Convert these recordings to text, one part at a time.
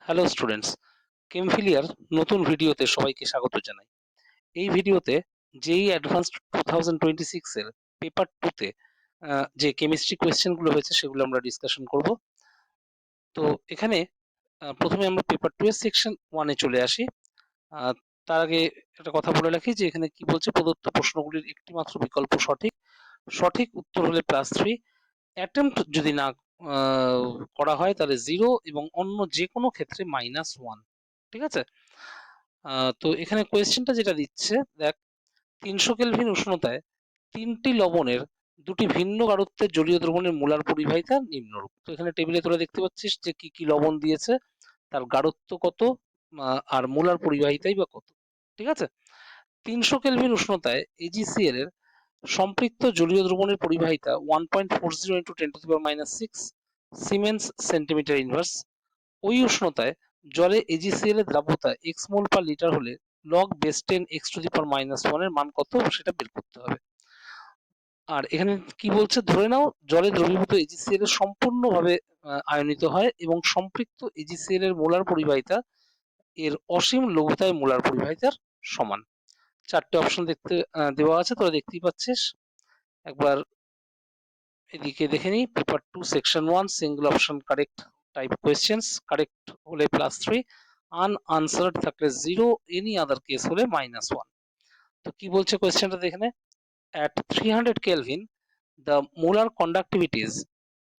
Hello students, কেমফিলিয়ার নতুন ভিডিওতে সবাইকে স্বাগত জানাই। এই ভিডিওতে যেই অ্যাডভান্সড 2026 এর পেপার 2 তে যে কেমিস্ট্রি কোয়েশ্চেনগুলো হয়েছে সেগুলো আমরা ডিসকাশন করব। তো এখানে প্রথমে আমরা পেপার 2 এর সেকশন 1 এ চলে আসি। তার আগে একটা কথা বলে রাখি যে এখানে কি বলছে, প্রদত্ত প্রশ্নগুলির একটি মাত্র বিকল্প সঠিক, সঠিক উত্তর হলে +3, অ্যাটেম্প্ট যদি না করা হয় তাহলে 0 এবং অন্য যে কোনো ক্ষেত্রে -1। ঠিক আছে? তো এখানে কোয়েশ্চেনটা যেটা দিচ্ছে, দেখ ৩০০ কেলভিন উষ্ণতায় ৩টি লবণের ২টি ভিন্ন গাঢ়ত্বের জলীয় দ্রবণের মোলার পরিবাহিতা নিম্নরূপ। তো এখানে টেবিলে তোরা দেখতে পাচ্ছিস যে কি কি লবণ দিয়েছে, তার গাঢ়ত্ব কত, আর মোলার পরিবাহিতাই বা কত। ঠিক আছে? ৩০০ কেলভিন উষ্ণতায় AgCl এর সম্পৃক্ত জলীয় দ্রবণের পরিবাহিতা 1.40 × 10⁻⁶ সিমেন্স সেন্টিমিটার ইনভার্স। ওই উষ্ণতায় জলে AgCl এর দ্রাব্যতা x মোল পার লিটার হলে log base 10 x⁻⁻1 এর মান কত সেটা বের করতে হবে। আর এখানে কি বলছে, ধরে নাও জলে দ্রবীভূত AgCl এর সম্পূর্ণভাবে আয়নিত হয় এবং সম্পৃক্ত AgCl এর মোলার পরিবাহিতা এর অসীম লঘুতায় মোলার পরিবাহিতার সমান। 4টে অপশন দেখতে দেওয়া আছে, তোরা দেখতেই পাচ্ছিস। একবার এদিকে দেখে নিই, paper 2 section 1 single option correct type questions, correct হলে +3, আনআনসার্ড থাকলে 0, এনি আদার কেস হলে -1। তো কি বলছে কোয়েশ্চেনটা দেখে নে। At 300 Kelvin, the molar conductivities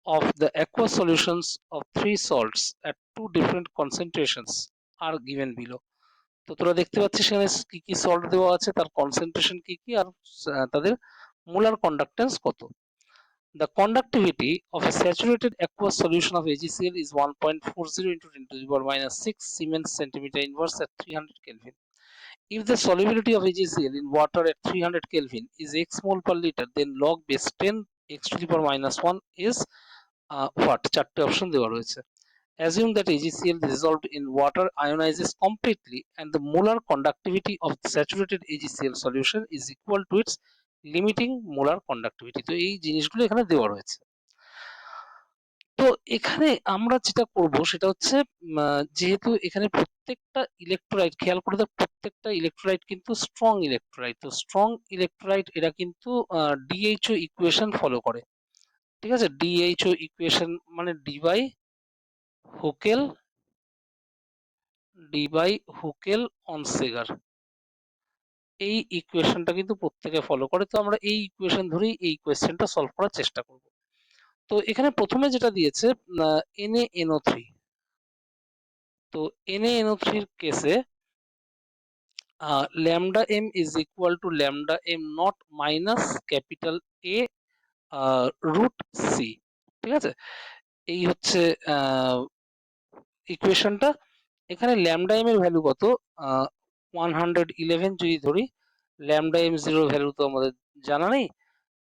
of the aqueous solutions of three salts at two different concentrations are given below. তো তোরা দেখতে পাচ্ছিস এখানে কি কি সল্ট দেওয়া আছে, তার কনসেন্ট্রেশন কি কি, আর তাদের মোলার কন্ডাক্টেন্স কত। The conductivity of a saturated aqueous solution of AgCl is 1.40 × 10⁻⁶ Siemens centimeter inverse at 300 Kelvin. If the solubility of AgCl in water at 300 Kelvin is x mol per liter, then log base 10 x⁻⁻1 is what? 4টে option দেওয়া রয়েছে। Assume that AgCl dissolved in water ionizes completely and the molar conductivity of the saturated AgCl solution is equal to its limiting molar conductivity. তো এই জিনিসগুলো এখানে দেওয়া রয়েছে। তো এখানে আমরা যেটা করব সেটা হচ্ছে, যেহেতু এখানে প্রত্যেকটা ইলেকট্রোলাইট, খেয়াল করে দেখ, প্রত্যেকটা ইলেকট্রোলাইট কিন্তু স্ট্রং ইলেকট্রোলাইট। তো স্ট্রং ইলেকট্রোলাইট এরা কিন্তু ডিএইচও ইকুয়েশন ফলো করে। ঠিক আছে? ডিএইচও ইকুয়েশন মানে ডি বাই হুকেল অনসেগার, এই ইকুয়েশনটা কিন্তু প্রত্যেকে ফলো করে। তো আমরা এই ইকুয়েশন ধরেই এই কোয়েশ্চেনটা সলভ করার চেষ্টা করব। তো এখানে প্রথমে যেটা দিয়েছে NaNO3। তো NaNO3 এর কেসে lambda m is equal to lambda m not minus capital A root c। ঠিক আছে? এই হচ্ছে ইকুয়েশনটা। এখানে ল্যামডা এম এর ভ্যালু কত, 111 যদি ধরি, ল্যামডা এম জিরোর ভ্যালু তো আমাদের জানা নেই,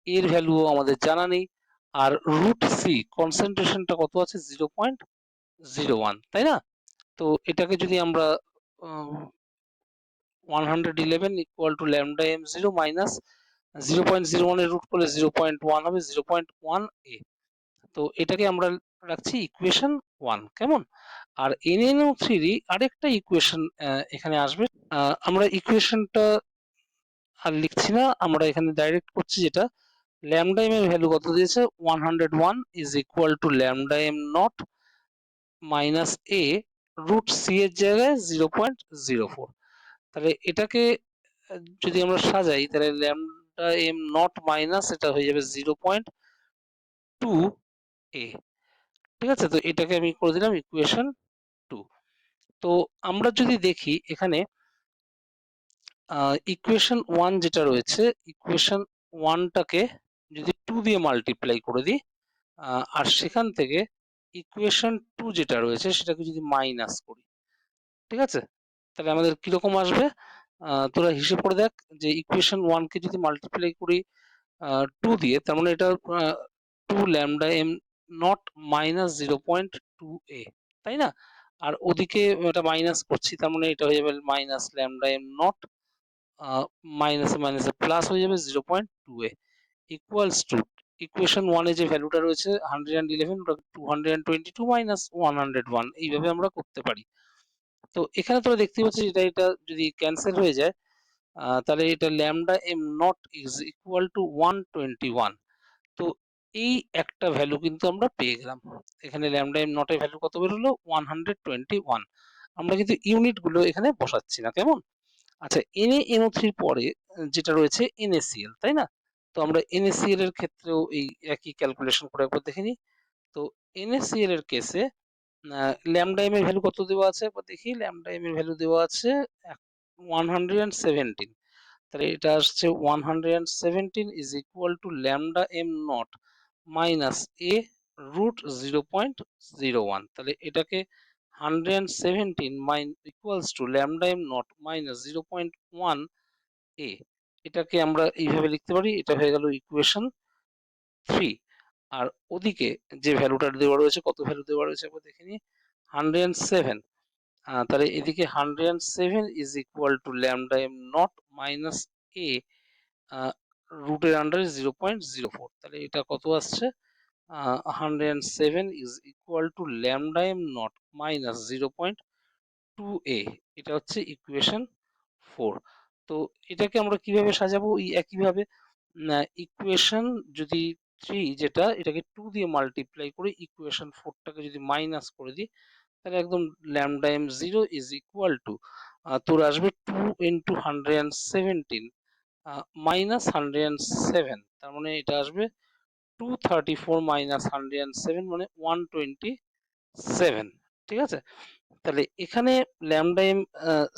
এর ভ্যালুও আমাদের জানা নেই, আর রুট সি কনসেন্ট্রেশনটা কত আছে, 0.01, তাই না? তো এটাকে যদি আমরা 111 equal to lambda m zero minus 0.01 এর রুট করলে 0.1 হবে, 0.1 এ। তো এটাকে আমরা রাখছি ইকুয়েশন 1, কেমন? আর NaNO3 আরেকটা ইকুয়েশন এখানে আসবে। আমরা ইকুয়েশনটা আর লিখছি না, আমরা এখানে ডাইরেক্ট করছি, যেটা ল্যামডা এম এর ভ্যালু কত দিয়েছে, 101 is equal to lambda M not minus a root c এর জায়গায় 0.04। তাহলে এটাকে যদি আমরা সাজাই, তাহলে ল্যামডা এম নট মাইনাস এটা হয়ে যাবে 0.2 এ। ঠিক আছে? তো এটাকে আমি করে দিলাম ইকুয়েশন 2। তো আমরা যদি দেখি এখানে ইকুয়েশন 1 যেটা রয়েছে, ইকুয়েশন 1টাকে যদি 2 দিয়ে মাল্টিপ্লাই করে দিই, আর সেখান থেকে ইকুয়েশন 2 যেটা রয়েছে সেটাকে যদি মাইনাস করি, ঠিক আছে, তাহলে আমাদের কিরকম আসবে, তোরা হিসেব করে দেখ, যে ইকুয়েশন 1 কে যদি মাল্টিপ্লাই করি 2 দিয়ে, তার মানে এটা 2 ল্যামডা এম নট মাইনাস 0.2 এ, তাই না? আর ওদিকে এটা মাইনাস করছি, তার মানে এটা হয়ে যাবে মাইনাস ল্যামডা এম নট, মাইনাসে মাইনাসে প্লাস হয়ে যাবে 0.2 এ ইকুয়ালস টু ইকুয়েশন 1 এ যে ভ্যালুটা রয়েছে 111 ওটা 222 মাইনাস 101 এইভাবে আমরা করতে পারি। তো এখানে তোমরা দেখতে পাচ্ছ এটা যদি ক্যান্সেল হয়ে যায় তাহলে এটা lambda am not is equal two 121। তো এই একটা ভ্যালু কিন্তু আমরা পেয়ে গেলাম। এখানে ল্যামডা এম নট এর ভ্যালু কত বেরোলো 121। আমরা কিন্তু ইউনিট গুলো এখানে বসাচ্ছি না, কেমন? আচ্ছা, NaNO3 পরে যেটা রয়েছে NaCl, তাই না? তো আমরা NaCl এর ক্ষেত্রেও এই একই ক্যালকুলেশন করে একবার দেখে নিই। তো NaCl এর কেসে ল্যামডা এম এর ভ্যালু কত দেওয়া আছে একবার দেখি। ল্যামডা এম এর ভ্যালু দেওয়া আছে 117। তাহলে এটা আসছে 117 is equal to lambda M not minus a root 0.01। তাহলে এটাকে 117 equals to lambda M not minus 0.1 a, এটাকে আমরা এইভাবে লিখতে পারি। এটা হয়ে গেল ইকুয়েশন 3। আর ওদিকে যে ভ্যালুটা দেওয়া রয়েছে, কত ভ্যালু দেওয়া রয়েছে একবার দেখে নিই, 107। তাহলে এদিকে 107 is equal to lambda M not minus A রুটের আন্ডারে 0.04। তাহলে এটা কত আসছে 107 is equal to lambda M not minus 0.2a। এটা হচ্ছে ইকুয়েশন 4। তো এটাকে আমরা কিভাবে সাজাবো? এই একইভাবে ইকুয়েশন যদি 3 যেটা, এটাকে 2 দিয়ে মাল্টিপ্লাই করে ইকুয়েশন 4টাকে যদি মাইনাস করে দিই, তাহলে একদম lambda m zero is equal to তোর আসবে 2 ইন্টু 117 মাইনাস 107। তার মানে এটা আসবে 234 মাইনাস 107 মানে 127। ঠিক আছে? তাহলে এখানে ল্যামডা এম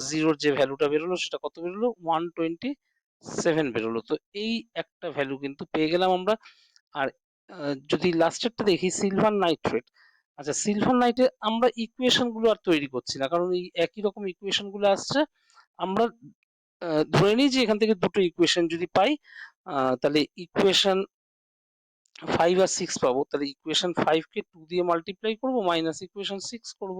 জিরোর যে ভ্যালুটা বেরোলো সেটা কত বেরোলো 127 বেরোলো। তো এই একটা ভ্যালু কিন্তু পেয়ে গেলাম আমরা। আর যদি লাস্টেরটা দেখি সিলভার নাইট্রেট। আচ্ছা, সিলভার নাইটে আমরা ইকুয়েশন গুলো আর তৈরি করছি না, কারণ এই একই রকম ইকুয়েশন গুলো আসছে। আমরা ধরে নিই যে এখান থেকে দুটো ইকুয়েশন যদি পাই তাহলে ইকুয়েশন 5 আর 6 পাবো। তাহলে ইকুয়েশন 5 কে 2 দিয়ে মাল্টিপ্লাই করব মাইনাস ইকুয়েশন 6 করব,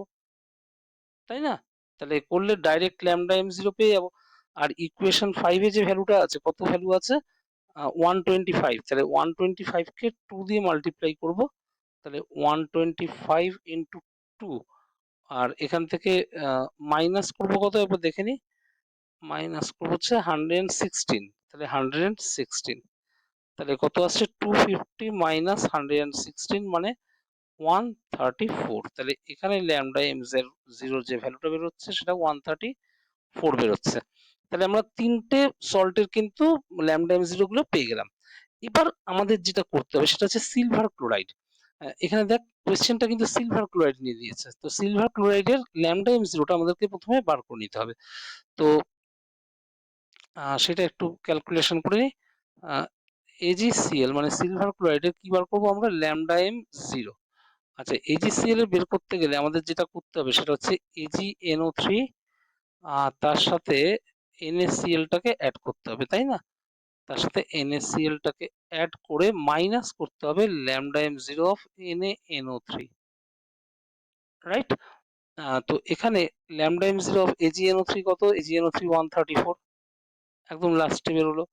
তাই না? তাহলে করলে ডাইরেক্ট ল্যামডা এম জিরো পেয়ে যাবো। আর ইকুয়েশন 5 এ যে ভ্যালুটা আছে, কত ভ্যালু আছে 125। তাহলে 125 কে 2 দিয়ে মাল্টিপ্লাই করব, তাহলে 125 ইন্টু 2। আর এখান থেকে মাইনাস করবো কত একবার দেখে নি, মাইনাস করবো হচ্ছে 116। তাহলে 116, তাহলে কত আসছে 250 মাইনাস 116 মানে 134। তাহলে এখানে ল্যামডা এম জিরোর যে ভ্যালুটা বেরোচ্ছে সেটা 134 বেরোচ্ছে। তাহলে আমরা তিনটে সল্টের কিন্তু ল্যামডা এম জিরো গুলো পেয়ে গেলাম। এবার আমাদের যেটা করতে হবে সেটা হচ্ছে সিলভার ক্লোরাইড। এখানে দেখ কোয়েশ্চেনটা কিন্তু সিলভার ক্লোরাইড নিয়ে দিয়েছে। তো সিলভার ক্লোরাইডের ল্যামডা এম জিরোটা আমাদেরকে প্রথমে বার করে নিতে হবে। তো সেটা একটু ক্যালকুলেশন করে নিই। AgCl মানে সিলভার ক্লোরাইডের কি বার করবো আমরা, ল্যামডা এম জিরো। আচ্ছা, AgCl এর বের করতে গেলে আমাদের যেটা করতে হবে সেটা হচ্ছে AgNO3 তার সাথে NaCl টাকে অ্যাড করতে হবে, তাই না? তার সাথে NaCl টাকে অ্যাড করে মাইনাস করতে হবে lambda m zero of NaNO3, right? তো এখানে lambda m zero of AgNO3 কত, AgNO3 134 একদম লাস্টে বেরোলো,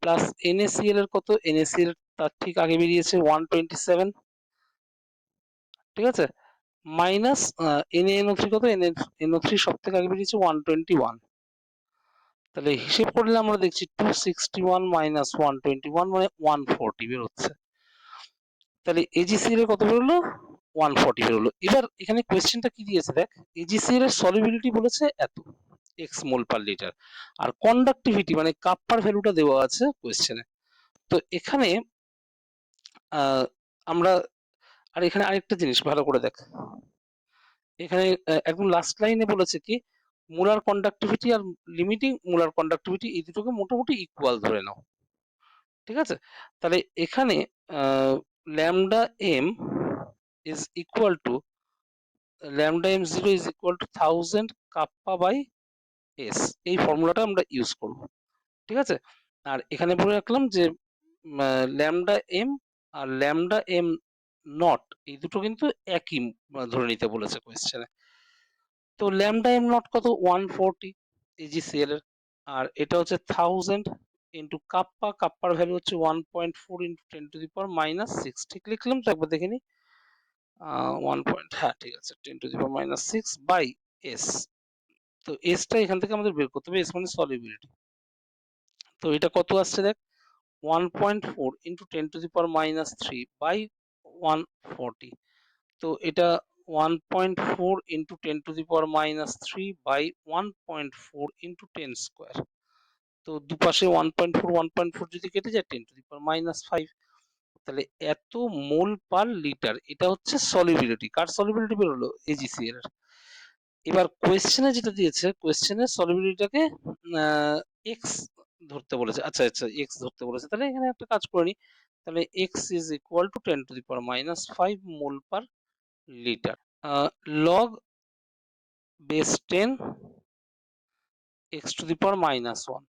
প্লাস NaCl এর কত, NaCl তার ঠিক আগে বেরিয়েছে 127। ঠিক আছে? মাইনাস NaNO3 কত, NaNO3 সব থেকে আগে বেরিয়েছে 121। তাহলে হিসেব করলে আমরা দেখছি 261 মাইনাস 121 মানে 140 বেরোচ্ছে। তাহলে AgCl এর কত বেরোলো 140 বেরোলো। এবার এখানে কোয়েশ্চেনটা কি দিয়েছে দেখ, AgCl এর সলিবিলিটি বলেছে এত x মোল পার লিটার, আর কন্ডাক্টিভিটি মানে কাপ্পার ভ্যালুটা দেওয়া আছে কোয়েশ্চেনে। তো এখানে আমরা, আর এখানে আরেকটা জিনিস ভালো করে দেখ, এখানে একদম লাস্ট লাইনে বলেছে কি মোলার কন্ডাক্টিভিটি আর লিমিটিং মোলার কন্ডাক্টিভিটি এই দুটোকে মোটামুটি ইকুয়াল ধরে নাও। ঠিক আছে? তাহলে এখানে lambda m is equal to lambda m zero is equal to 1000 kappa by s, এই ফর্মুলাটা আমরা ইউজ করব। ঠিক আছে? আর এখানে বলে রাখলাম যে ল্যামডা এম আর ল্যামডা এম নট এই দুটো কিন্তু একই ধরে নিতে বলেছে কোয়েশ্চেনে। তো ল্যামডা এম নট কত 140 AgCl এর, আর এটা হচ্ছে 1000 ইন্টু কাপ্পা, কাপ্পার ভ্যালু হচ্ছে 1.4 into 10 to the power minus 6। ঠিক লিখলাম তো? একবার দেখে নি। 1 পয়েন্ট, হ্যাঁ ঠিক আছে, 10 to the power minus 6 by s. তো এসটা এখান থেকে আমাদের বের করতে হবে, এস মানে সলিবিলিটি। তো এটা কত আসছে দেখ, 1.4 into 10 to the power minus 3 by 140। তো এটা 1.4 into 10 to the power minus 3 by 1.4 into 10 square. তো দুপাশে 1.4 যদি কেটে যায় 10 টু দি পাওয়ার মাইনাস 5। তাহলে এত মোল পার লিটার, এটা হচ্ছে সলিবিলিটি। কার সলিবিলিটি বেরোলো? AgCl এর। এবার কোয়েশ্চেনে যেটা দিয়েছে, কোয়েশ্চেনের সলিবিলিটিটাকে এক্স ধরতে বলেছে। আচ্ছা আচ্ছা, এক্স ধরতে বলেছে। তাহলে এখানে একটা কাজ করে নি। তাহলে x is equal two 10 to the power minus 5 mole per litre. Log base 10 x two the power minus 1।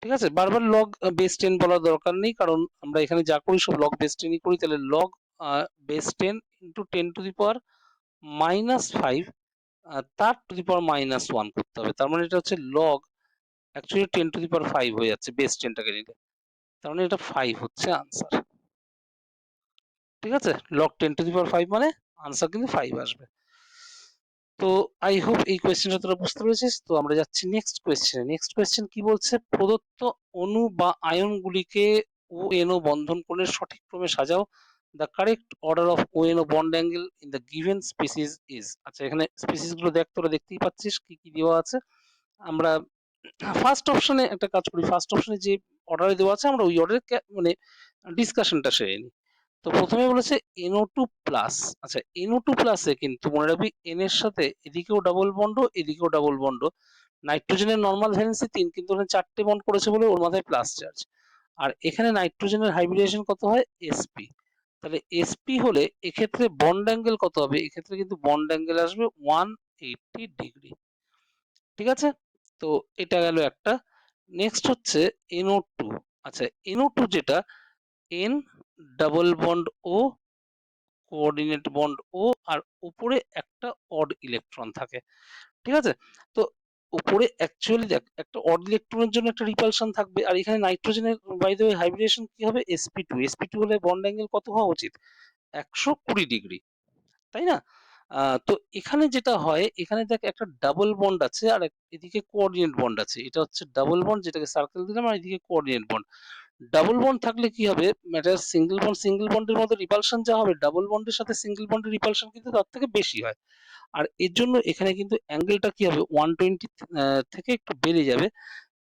ঠিক আছে, বারবার লগ বেস 10 বলার দরকার নেই, কারণ আমরা এখানে যা করি সব লগ বেস 10ই করি। তাহলে log base 10 into 10 to the power minus 5 তার টু দি পাওয়ার মাইনাস 1 করতে হবে। তার মানে এটা হচ্ছে লগ, অ্যাকচুয়ালি 10 টু দি পাওয়ার 5 হয়ে যাচ্ছে বেস 10টাকে নিলে। তার মানে এটা 5 হচ্ছে আনসার। ঠিক আছে, লগ 10 টু দি পাওয়ার 5 মানে আনসার কিন্তু 5 আসবে। তো আই হোপ এই কোয়েশ্চেনটা তোরা বুঝতে পেরেছিস। তো আমরা যাচ্ছি নেক্সট কোয়েশ্চেনে। নেক্সট কোয়েশ্চেন কি বলছে, প্রদত্ত অণু বা আয়নগুলিকে ONO বন্ধন কোণের সঠিক ক্রমে সাজাও। The correct order of ONO bond angle in the given species is. আচ্ছা, এখানে স্পিসিস গুলো দেখ, তোরা দেখতেই পাচ্ছিস কি কি দেওয়া আছে। আমরা ফার্স্ট অপশনে একটা কাজ করি, ফার্স্ট অপশনে যে অর্ডারে দেওয়া আছে আমরা ওই অর্ডারে মানে ডিসকাশনটা সেরে নিই। তো প্রথমে বলেছে NO2 প্লাস। আচ্ছা, NO2 প্লাসে কিন্তু মনে রাখবি N এর সাথে এদিকেও ডাবল বন্ড, এদিকেও ডাবল বন্ড। নাইট্রোজেনের নর্মাল ভ্যালেন্সি 3, কিন্তু ওখানে 4টে বন্ড করেছে বলে ওর মাথায় প্লাস চার্জ। আর এখানে নাইট্রোজেনের হাইব্রিডেশন কত হয়? sp। তাহলে sp হলে এক্ষেত্রে বন্ড অ্যাঙ্গেল কত হবে? এক্ষেত্রে কিন্তু বন্ড অ্যাঙ্গেল আসবে 180 ডিগ্রি। ঠিক আছে, তো এটা গেল একটা। নেক্সট হচ্ছে NO2। আচ্ছা, NO2 যেটা N double bond O, coordinate bond O, আর উপরে একটা অড ইলেকট্রন থাকে। ঠিক আছে, তো উপরে অ্যাকচুয়ালি দেখ একটা অড ইলেকট্রনের জন্য একটা রিপালশন থাকবে। আর এখানে নাইট্রোজেনের বাই দ্য ওয়ে হাইব্রিডেশন কি হবে? sp2। sp2 হলে বন্ড অ্যাঙ্গেল কত হওয়া উচিত? 120 ডিগ্রি, তাই না? তো এখানে যেটা হয়, এখানে দেখ একটা ডাবল বন্ড আছে আর এদিকে কোঅর্ডিনেট বন্ড আছে। এটা হচ্ছে ডাবল বন্ড, যেটাকে সার্কেল দিলাম, আর এদিকে কোঅর্ডিনেট বন্ড। ডাবল বন্ড থাকলে কি হবে? ম্যাটার সিঙ্গেল বন্ডের মধ্যে রিপালশন যা হবে, ডাবল বন্ডের সাথে সিঙ্গেল বন্ডের রিপালশন কিন্তু তার থেকে বেশি হয়। আর এর জন্য এখানে কিন্তু অ্যাঙ্গেলটা কি হবে? 120 থেকে একটু বেড়ে যাবে।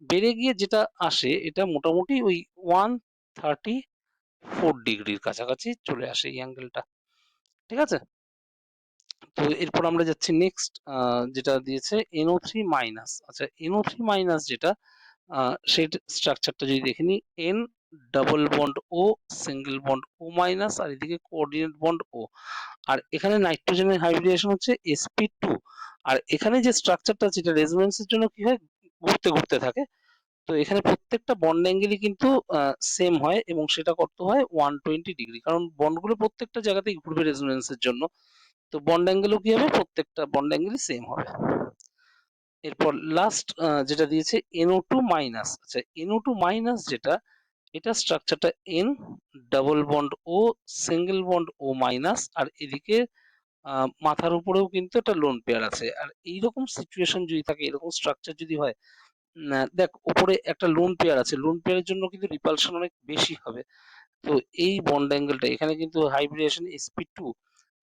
বেড়ে গিয়ে যেটা আসে, এটা মোটামুটি ওই 134 ডিগ্রির কাছাকাছি চলে আসে এই অ্যাঙ্গেলটা। ঠিক আছে, তো এরপর আমরা যাচ্ছি নেক্সট, যেটা দিয়েছে NO3 মাইনাস। আচ্ছা, NO3 মাইনাস যেটা, সেই স্ট্রাকচারটা যদি দেখে নিই, N double bond O, single bond O minus, আর এদিকে কোঅর্ডিনেট বন্ড O। আর এখানে নাইট্রোজেনের হাইব্রিডেশন হচ্ছে sp2। আর এখানে যে স্ট্রাকচারটা আছে, এটা রেজোনেন্সের জন্য কি হয়? ঘুরতে ঘুরতে থাকে। তো এখানে প্রত্যেকটা বন্ড অ্যাঙ্গেলই কিন্তু সেম হয়, এবং সেটা কত হয়? 120 ডিগ্রি, কারণ বন্ডগুলো প্রত্যেকটা জায়গাতেই ঘুরবে রেজোনেন্সের জন্য। তো বন্ড অ্যাঙ্গেলও কি হবে? প্রত্যেকটা বন্ড অ্যাঙ্গেলই সেম হবে। এরপর লাস্ট যেটা দিয়েছে NO2 মাইনাস। আচ্ছা, NO2 মাইনাস যেটা, এটা স্ট্রাকচারটা N double bond O, single bond O minus, আর এদিকে মাথার উপরেও কিন্তু একটা লোন পেয়ার আছে। আর এইরকম সিচুয়েশন যদি থাকে, এরকম স্ট্রাকচার যদি হয়, দেখ উপরে একটা লোন পেয়ার আছে, লোন পেয়ারের জন্য কিন্তু রিপালশন অনেক বেশি হবে। তো এই বন্ড অ্যাঙ্গেলটা এখানে কিন্তু হাইব্রিডেশন sp2,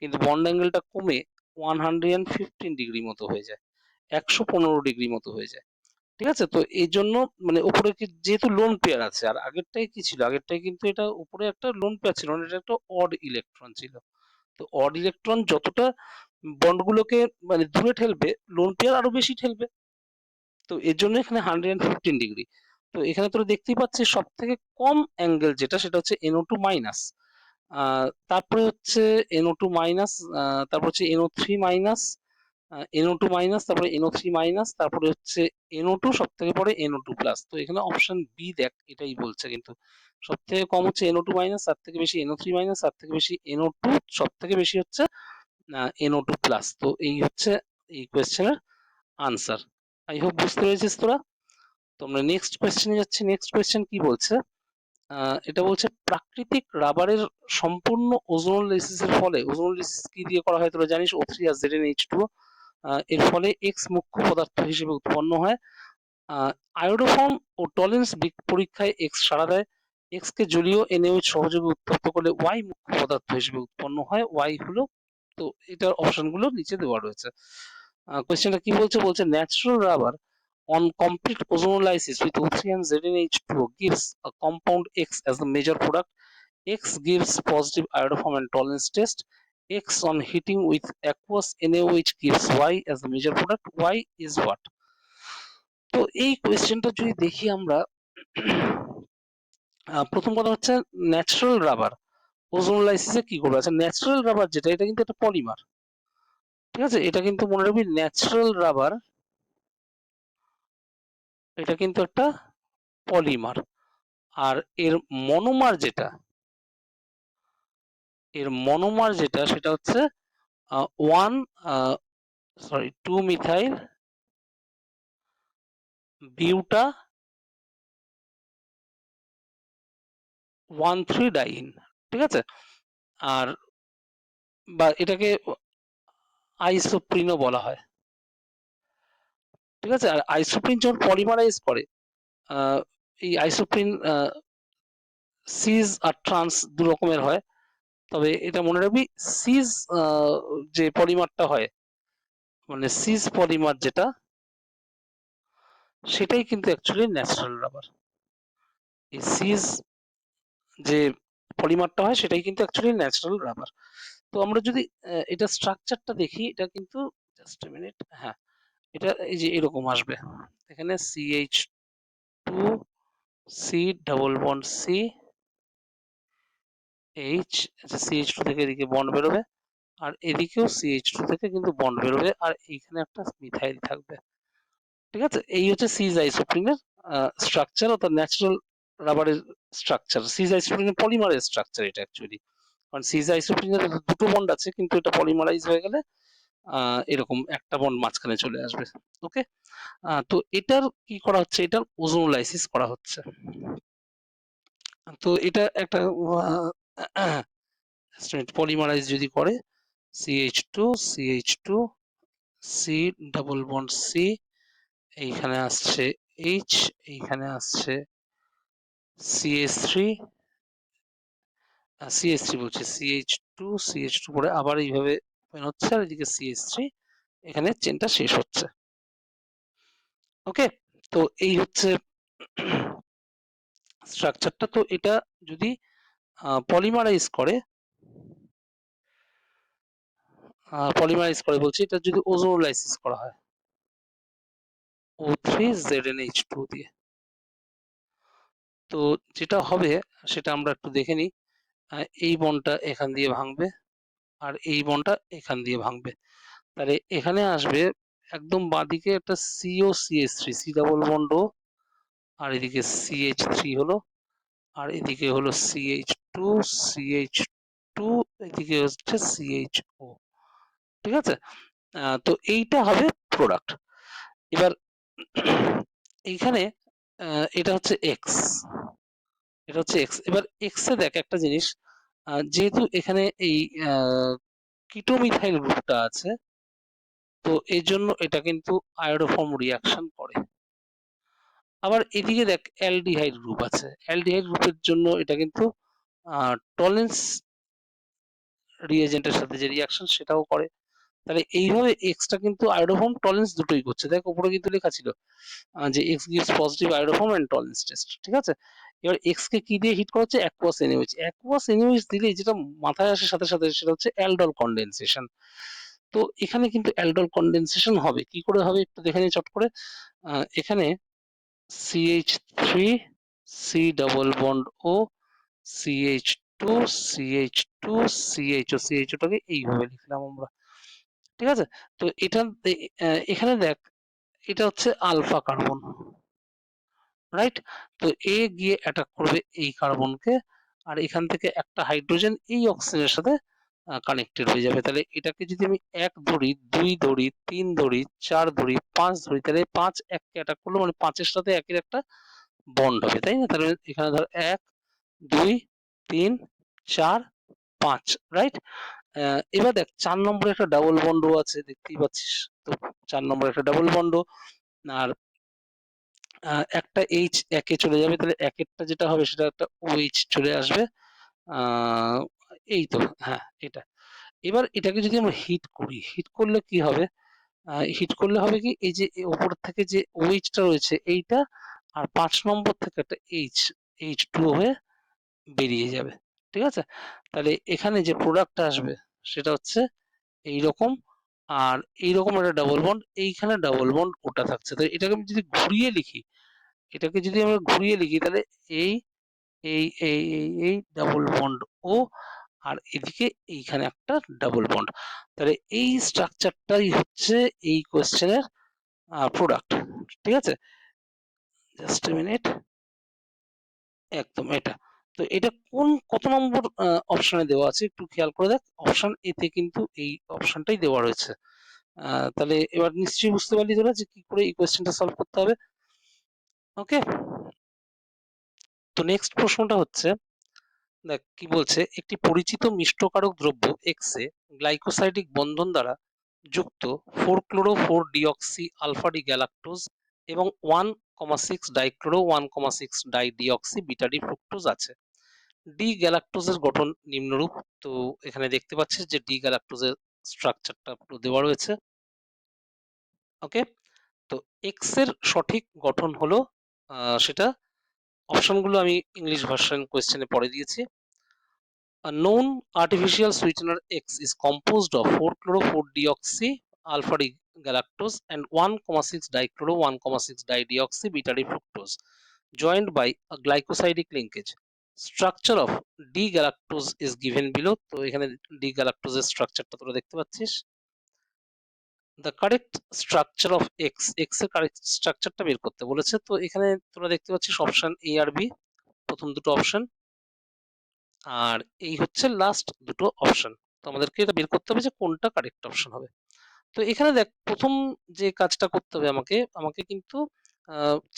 কিন্তু বন্ড অ্যাঙ্গেলটা কমে 115 ডিগ্রি মতো হয়ে যায়, 115 ডিগ্রি মতো হয়ে যায়। ঠিক আছে, তো এই জন্য মানে উপরে যেহেতু লোন পেয়ার আছে, আর আগেরটাই কি ছিল? আগেরটাই কিন্তু এটা উপরে একটা লোন পেয়ার ছিল, এটা একটা অড ইলেকট্রন ছিল। তো অড ইলেকট্রন যতটা বন্ডগুলোকে মানে দূরে ঠেলবে, লোন পেয়ার আরো বেশি ঠেলবে। তো এর জন্য এখানে 115 ডিগ্রি। তো এখানে তোরা দেখতেই পাচ্ছিস সব থেকে কম অ্যাঙ্গেল যেটা, সেটা হচ্ছে NO2 মাইনাস। তারপরে হচ্ছে NO2 মাইনাস, তারপর হচ্ছে NO3 মাইনাস, NO2 মাইনাস, তারপরে NO3 মাইনাস, তারপরে হচ্ছে NO2, সব থেকে পরে NO2 প্লাস। তো এখানে অপশন বি দেখ, এটাই বলছে কিন্তু সব থেকে কম হচ্ছে NO2 মাইনাস, তার থেকে বেশি NO3 মাইনাস, তার থেকে বেশি NO2, সব থেকে বেশি হচ্ছে NO2 প্লাস। তো এই হচ্ছে এই কোয়েশ্চেনের আনসার। আই হোপ বুঝতে পেরেছিস তোরা। তো আমরা নেক্সট কোয়েশ্চেনে যাচ্ছি। নেক্সট কোয়েশ্চেন কি বলছে? এটা বলছে প্রাকৃতিক রাবারের সম্পূর্ণ ওজোন লেসিসের ফলে, ওজোন লেসিস কি দিয়ে করা হয় তোরা জানিস, O3 আর ZnH2, এর ফলে এক্স মুখ্য পদার্থ হিসেবে উৎপন্ন হয়। আয়োডোফর্ম ও টলেন্স পরীক্ষায় এক্স সাড়া দেয়। এক্স কে জলীয় NaOH সহযোগে উত্তপ্ত করলে ওয়াই মুখ্য পদার্থ হিসেবে উৎপন্ন হয়। ওয়াই হলো, তো এটার অপশনগুলো নিচে দেওয়া রয়েছে। কোয়েশ্চেনটা কি বলছে? বলছে natural rubber on complete ozonolysis with O3 and ZnH2 gives a compound X as the major product. X gives positive iodoform and tolerance test. X on heating with aqueous NaOH gives Y as the major product. Y is what? তো এই কোয়েশ্চেনটা যদি দেখি আমরা, প্রথম কথা হচ্ছে natural rubber ওজোনোলাইসিসে কি করবে? আচ্ছা, ন্যাচারাল রাবার যেটা, এটা কিন্তু একটা পলিমার, ঠিক আছে? এটা কিন্তু মনে রাখবি, ন্যাচারাল রাবার এটা কিন্তু একটা পলিমার। আর এর মনোমার যেটা, সেটা হচ্ছে 2 মিথাইল বিউটা 1,3 ডাইন, ঠিক আছে? আর বা এটাকে আইসোপ্রিনও বলা হয়, ঠিক আছে? আর আইসোপ্রিন যখন পলিমারাইজ করে, এই আইসোপ্রিন সিজ আর ট্রান্স দু রকমের হয়। তবে এটা মনে রাখবি, সিজ যে পলিমারটা হয়, মানে সিজ পলিমার যেটা, সেটাই কিন্তু অ্যাকচুয়ালি ন্যাচারাল রাবার। এই সিজ যে পলিমারটা হয় সেটাই কিন্তু অ্যাকচুয়ালি ন্যাচারাল রাবার। তো আমরা যদি এটা স্ট্রাকচারটা দেখি, এটা কিন্তু জাস্ট মিনিট, হ্যাঁ, এটা এই যে এরকম আসবে। এখানে CH2 C double bond C H, আচ্ছা CH2 থেকে এদিকে বন্ড বেরোবে, আর এদিকেও CH2 থেকে কিন্তু বন্ড বেরোবে, আর এইখানে একটা মিথাইল থাকবে, ঠিক আছে? এই হচ্ছে সিজ আইসোপ্রিনের স্ট্রাকচার, অর্থাৎ ন্যাচারাল রাবারের স্ট্রাকচার। সিজ আইসোপ্রিনের পলিমারের স্ট্রাকচার এটা অ্যাকচুয়ালি, কারণ সিজ আইসোপ্রিনের দুটো বন্ড আছে, কিন্তু এটা পলিমারাইজ হয়ে গেলে এরকম একটা বন্ড মাঝখানে চলে আসবে। ওকে, তো এটার কি করা হচ্ছে? এটার ওজোনোলাইসিস করা হচ্ছে। তো এটা একটা পলিমারাইজ যদি করে, CH2 CH2 C double bond C, এইখানে আসছে H, এইখানে আসছে CH3, CH3 বলছে CH2 CH2 করে আবার এইভাবে ওপেন হচ্ছে, আর এদিকে CH3, এখানে চেনটা শেষ হচ্ছে। ওকে, তো এই হচ্ছে স্ট্রাকচারটা। তো এটা যদি পলিমারাইজ করে, বলছি, এটা যদি ওজোনোলাইসিস করা হয় O3 ZnH2 দিয়ে, তো যেটা হবে সেটা আমরা একটু দেখে নিই। এই বন্ডটা এখান দিয়ে ভাঙবে, আর এই বন্ডটা এখান দিয়ে ভাঙবে, তাহলে এখানে আসবে একদম বাঁদিকে একটা COCH3 C ডাবল বন্ড ও, আর এদিকে CH3 হলো, আর এদিকে হলো CH2 এদিকে হচ্ছে CHO, ঠিক আছে? তো এইটা হবে প্রোডাক্ট। এবার এইখানে এটা হচ্ছে এক্স, এবার এক্স এ দেখ একটা জিনিস, যেহেতু এখানে এই কিটোমিথাইল গ্রুপটা আছে, তো এই জন্য এটা কিন্তু আয়োডোফর্ম রিয়াকশন করে। আবার এদিকে দেখ অ্যালডিহাইড গ্রুপ আছে, অ্যালডিহাইড গ্রুপের জন্য এটা কিন্তু টলেন্স রিএজেন্টের সাথে যে রিয়াকশন সেটাও করে। তাহলে এইভাবে এক্সটা কিন্তু আয়োডোফর্ম টলেন্স দুটোই করছে। দেখ উপরে কিন্তু লেখা ছিল যে X gives positive iodoform and Tollens test, ঠিক আছে? এবার এক্স কে কি দিয়ে হিট করা হচ্ছে? Aqueous NaOH। অ্যাকুয়াস NaOH দিলেই যেটা মাথায় আসে সাথে সাথে সেটা হচ্ছে অ্যালডল কনডেনসেশন। তো এখানে কিন্তু অ্যালডল কনডেনসেশন হবে, কি করে হবে একটু দেখে নিই চট করে। এখানে CH3 C double bond O CH2 CH2 CHOটাকে এইভাবে লিখলাম আমরা, ঠিক আছে? তো এটা এখানে দেখ, এটা হচ্ছে আলফা কার্বন, রাইট? তো এ গিয়ে অ্যাটাক করবে এই কার্বনকে, আর এখান থেকে একটা হাইড্রোজেন এই অক্সিজেনের সাথে কানেক্টেড হয়ে যাবে। তাহলে এটাকে যদি আমি ১ ধরি, ২ ধরি, ৩ ধরি, ৪ ধরি, ৫ ধরি, তাহলে ৫ ১ কে অ্যাটাক করলো মানে ৫ এর সাথে ১ এর একটা বন্ড হবে, তাই না? তাহলে এখানে ধর ১, ২, ৩, ৪, ৫, রাইট? এবার দেখ ৪ নম্বরে একটা ডাবল বন্ডও আছে, দেখতেই পাচ্ছিস। তো ৪ নম্বরে একটা ডাবল বন্ড, আর একটা H ১ এ চলে যাবে, তাহলে ১ এরটা যেটা হবে সেটা একটা OH চলে আসবে। আ এই তো, হ্যাঁ, এটা। এবার এটাকে যদি আমরা হিট করি, হিট করলে কি হবে? হিট করলে হবে কি, এই যে উপর থেকে যে OH টা রয়েছে এইটা, আর ৫ নম্বর থেকে একটা H2O হয়ে বেরিয়ে যাবে। ঠিক আছে? তাহলে এখানে যে প্রোডাক্টটা আসবে সেটা হচ্ছে এইরকম, আর এইরকম একটা ডাবল বন্ড, এইখানে ডাবল বন্ড ওটা থাকছে। তো এটাকে আমি যদি ঘুরিয়ে লিখি, এটাকে যদি আমরা ঘুরিয়ে লিখি তাহলে এই, এই ডাবল বন্ড O, আর এদিকে এইখানে একটা ডাবল বন্ড। তাহলে এই স্ট্রাকচারটাই হচ্ছে এই কোয়েশ্চেনের প্রোডাক্ট। ঠিক আছে? Just a minute. একদম এটা। তো এটা কত নম্বর অপশনে দেওয়া আছে একটু খেয়াল করে দেখ। অপশন এ তে কিন্তু এই অপশনটাই দেওয়া রয়েছে। তাহলে এবার নিশ্চয়ই বুঝতে পারলি তোরা যে কি করে এই কোয়েশ্চেনটা সলভ করতে হবে। ওকে? তো নেক্সট প্রশ্নটা হচ্ছে, দেখ কি বলছে, একটি পরিচিত মিষ্টকারক দ্রব্য X এ গ্লাইকোসাইডিক বন্ধন দ্বারা যুক্ত 4-ক্লোরো-4-ডিঅক্সি আলফা ডি গ্যালাক্টোজ এবং 1,6 ডাইক্লোরো 1,6 ডাইডিঅক্সি বিটা ডি ফ্রুক্টোজ আছে। ডি গ্যালাক্টোজের গঠন নিম্নরূপ। তো এখানে দেখতে পাচ্ছিস যে ডি গ্যালাক্টোজের স্ট্রাকচারটা পুরো দেওয়া রয়েছে। ওকে? তো এক্স এর সঠিক গঠন হলো, সেটা অপশনগুলো আমি ইংলিশ ভার্সন কোয়েশ্চেনে পড়ে দিয়েছি। A known artificial sweetener X is composed of 4-chloro-4-deoxy alpha D galactose and 1,6 dichloro 1,6 dideoxy beta D fructose joined by a glycosidic linkage. Structure of D galactose is given below. তো এখানে D galactose এর স্ট্রাকচারটা তোরা দেখতে পাচ্ছিস। The correct structure of X, X এর correct স্ট্রাকচারটা বের করতে বলেছে। তো এখানে তোরা দেখতে পাচ্ছিস অপশন A আর B, প্রথম দুটো অপশন, আর এই হচ্ছে লাস্ট দুটো অপশন। তো আমাদেরকে এটা বের করতে হবে যে কোনটা কারেক্ট অপশন হবে। তো এখানে দেখ প্রথম যে কাজটা করতে হবে আমাকে, আমাকে কিন্তু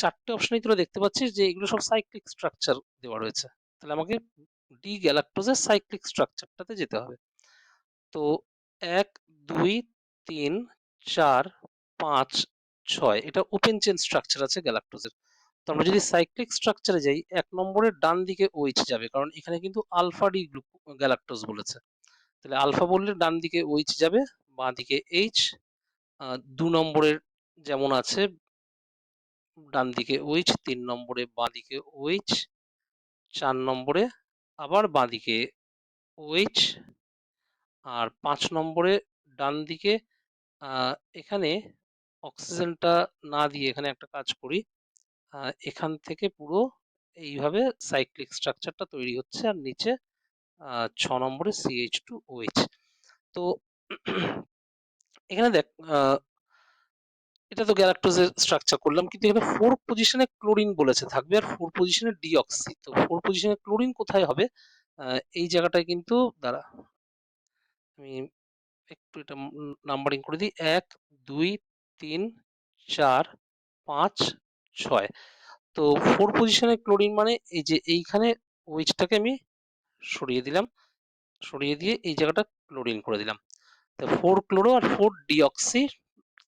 ৪ টে অপশনই তোরা দেখতে পাচ্ছিস যে এগুলো সব সাইক্লিক স্ট্রাকচার দেওয়া রয়েছে। তাহলে আমাকে ডি গ্যালাক্টোজের সাইক্লিক স্ট্রাকচারটাতে যেতে হবে। তো ১, ২, ৩, ৪, ৫, ৬ এটা ওপেন চেইন স্ট্রাকচার আছে গ্যালাক্টোজের। তো আমরা যদি সাইক্লিক স্ট্রাকচারে যাই, ১ নম্বরের ডান দিকে OH যাবে, কারণ এখানে কিন্তু আলফা ডি গ্যালাক্টোজ বলেছে। তাহলে আলফা বললে ডান দিকে OH যাবে, বাঁ দিকে H। ২ নম্বরের যেমন আছে ডান দিকে OH, ৩ নম্বরে বাঁ দিকে OH, ৪ নম্বরে আবার বাঁ দিকে OH, আর ৫ নম্বরে ডান দিকে এখানে অক্সিজেনটা না দিয়ে এখানে একটা কাজ করি, এখান থেকে পুরো এইভাবে সাইক্লিক স্ট্রাকচারটা তৈরি হচ্ছে, আর নিচে ৬ নম্বরে CH2OH। তো এখানে দেখ, এটা তো গ্যালাক্টোজের স্ট্রাকচার করলাম, কিন্তু এখানে 4 পজিশনে ক্লোরিন বলেছে থাকবে আর 4 পজিশনে ডিঅক্সি। তো 4 পজিশনে ক্লোরিন কোথায় হবে? এই জায়গাটায় কিন্তু দাঁড়া, আমি একটু এটা নাম্বারিং করে দিই। ১, ২, ৩, ৪, ৫, ৬। তো 4 পজিশনে ক্লোরিন মানে এই যে এইখানে OH-টাকে আমি সরিয়ে দিলাম, সরিয়ে দিয়ে এই জায়গাটা ক্লোরিন করে দিলাম। তো 4 ক্লোরো আর 4 ডিঅক্সি,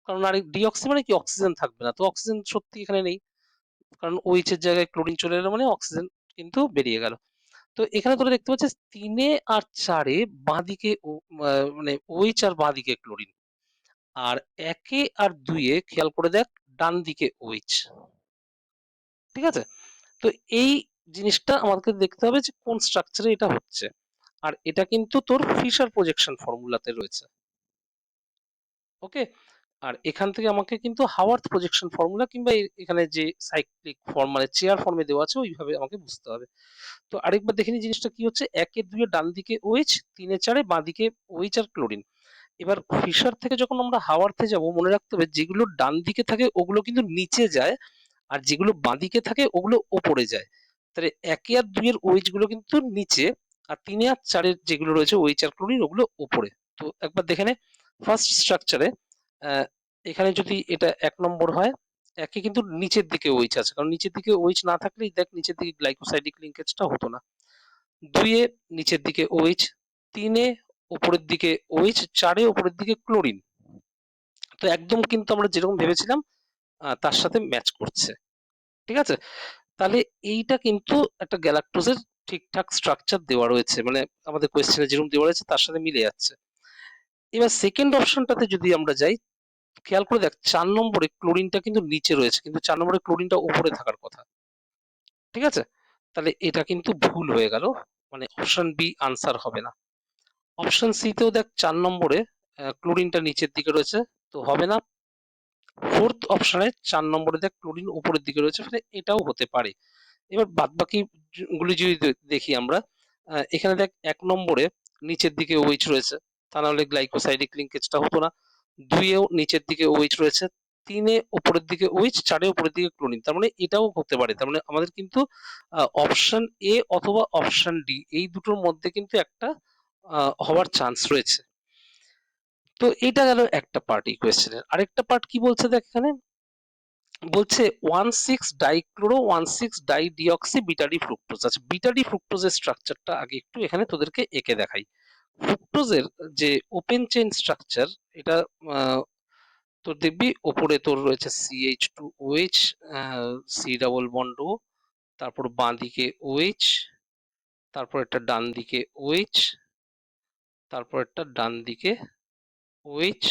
কারণ আর ডিঅক্সি মানে কি অক্সিজেন থাকবে না। তো অক্সিজেন সত্যি এখানে নেই, কারণ OH এর জায়গায় ক্লোরিন চলে এলো মানে অক্সিজেন কিন্তু বেরিয়ে গেল। তো এখানে তোরা দেখতে পাচ্ছিস ৩ আর ৪ বাঁদিকে মানে OH আর বাঁদিকে ক্লোরিন, আর ১ আর ২ খেয়াল করে দেখ ডান দিকে OH। ঠিক আছে? তো এই জিনিসটা আমাদেরকে দেখতে হবে যে কোন স্ট্রাকচারে এটা হচ্ছে, আর এটা কিন্তু তোর ফিশার প্রজেকশন ফর্মুলাতে রয়েছে। ওকে? আর এখান থেকে আমাকে কিন্তু হাওয়ার্থ প্রজেকশন ফর্মুলা কিংবা এখানে যে সাইক্লিক ফর্ম মানে চেয়ার ফর্মে দেওয়া আছে ওইভাবে আমাকে বুঝতে হবে। তো আরেকবার দেখে নিই জিনিসটা কি হচ্ছে। ১ এ ২ এ ডান দিকে OH, ৩ এ ৪ এ বাঁ দিকে OH আর ক্লোরিন। এবার ফিশার থেকে যখন আমরা হাওয়ার্থে যাব মনে রাখতে হবে যেগুলো ডান দিকে থাকে ওগুলো কিন্তু নিচে যায়, আর যেগুলো বাঁ দিকে থাকে ওগুলো ওপরে যায়। তাহলে ১ আর ২ এর OH গুলো কিন্তু নিচে, আর 3 আর 4 এর যেগুলো রয়েছে OH আর ক্লোরিন ওগুলো উপরে। তো একবার দেখে নে ফার্স্ট স্ট্রাকচারে এখানে যদি এটা 1 নম্বর হয়, 1 এ কিন্তু নিচের দিকে OH আছে। কারণ নিচের দিকে OH না থাকলেই দেখ নিচের দিকে গ্লাইকোসাইডিক লিঙ্কেজটা হতো না। 2 এ নিচের দিকে OH, 3 এ উপরের দিকে OH, 4 এ উপরের দিকে ক্লোরিন। তো একদম কিন্তু আমরা যেরকম ভেবেছিলাম তার সাথে ম্যাচ করছে। ঠিক আছে? তাহলে এইটা কিন্তু একটা গ্যালাক্টোজের ঠিকঠাক স্ট্রাকচার দেওয়া রয়েছে। মানে আমাদের কোয়েশ্চেনে যেরকম দেওয়া রয়েছে তার সাথে মিলে যাচ্ছে। এবার সেকেন্ড অপশনটাতে যদি আমরা যাই, খেয়াল করে দেখ 4 নম্বরে ক্লোরিনটা কিন্তু নিচে রয়েছে, কিন্তু 4 নম্বরে ক্লোরিনটা উপরে থাকার কথা। ঠিক আছে? তাহলে এটা কিন্তু ভুল হয়ে গেল। মানে অপশন বি আনসার হবে না। অপশন সি তেও দেখ 4 নম্বরে ক্লোরিনটা নিচের দিকে রয়েছে, তো হবে না। ফোর্থ অপশনে 4 নম্বরে দেখ ক্লোরিন উপরের দিকে রয়েছে, ফলে এটাও হতে পারে। এবার বাদবাকি গুলি যদি দেখি আমরা, এখানে দেখ 1 নম্বরে নিচের দিকে OH রয়েছে, তা নাহলে গ্লাইকোসাইডিক লিঙ্কেজটা হতো না। 2 এও নিচের দিকে OH রয়েছে, 3 এ উপরের দিকে OH, 4 এ উপরের দিকে ক্লোরিন। তার মানে এটাও হতে পারে। তার মানে আমাদের কিন্তু অপশন এ অথবা অপশন ডি এই দুটোর মধ্যে কিন্তু একটা হওয়ার চান্স রয়েছে। তো এটা গেল একটা পার্ট এই কোয়েশ্চেনের। আরেকটা পার্ট কি বলছে দেখ এখানে, বলছে 1,6-ডাইক্লোরো 1,6-ডাইডিঅক্সি বিটা ডি ফ্রুক্টোজ। আচ্ছা, বিটা ডি ফ্রুক্টোজের স্ট্রাকচারটা আগে একটু এখানে তোদেরকে এঁকে দেখাই। ফ্রুক্টোজের যে ওপেন চেইন স্ট্রাকচার, এটা তোর দেখবি ওপরে তোর রয়েছে CH2OH, সি ডাবল বন্ড ও, তারপর বাঁ দিকে OH, তারপর একটা ডান দিকে OH, তারপর একটা ডান দিকে OH,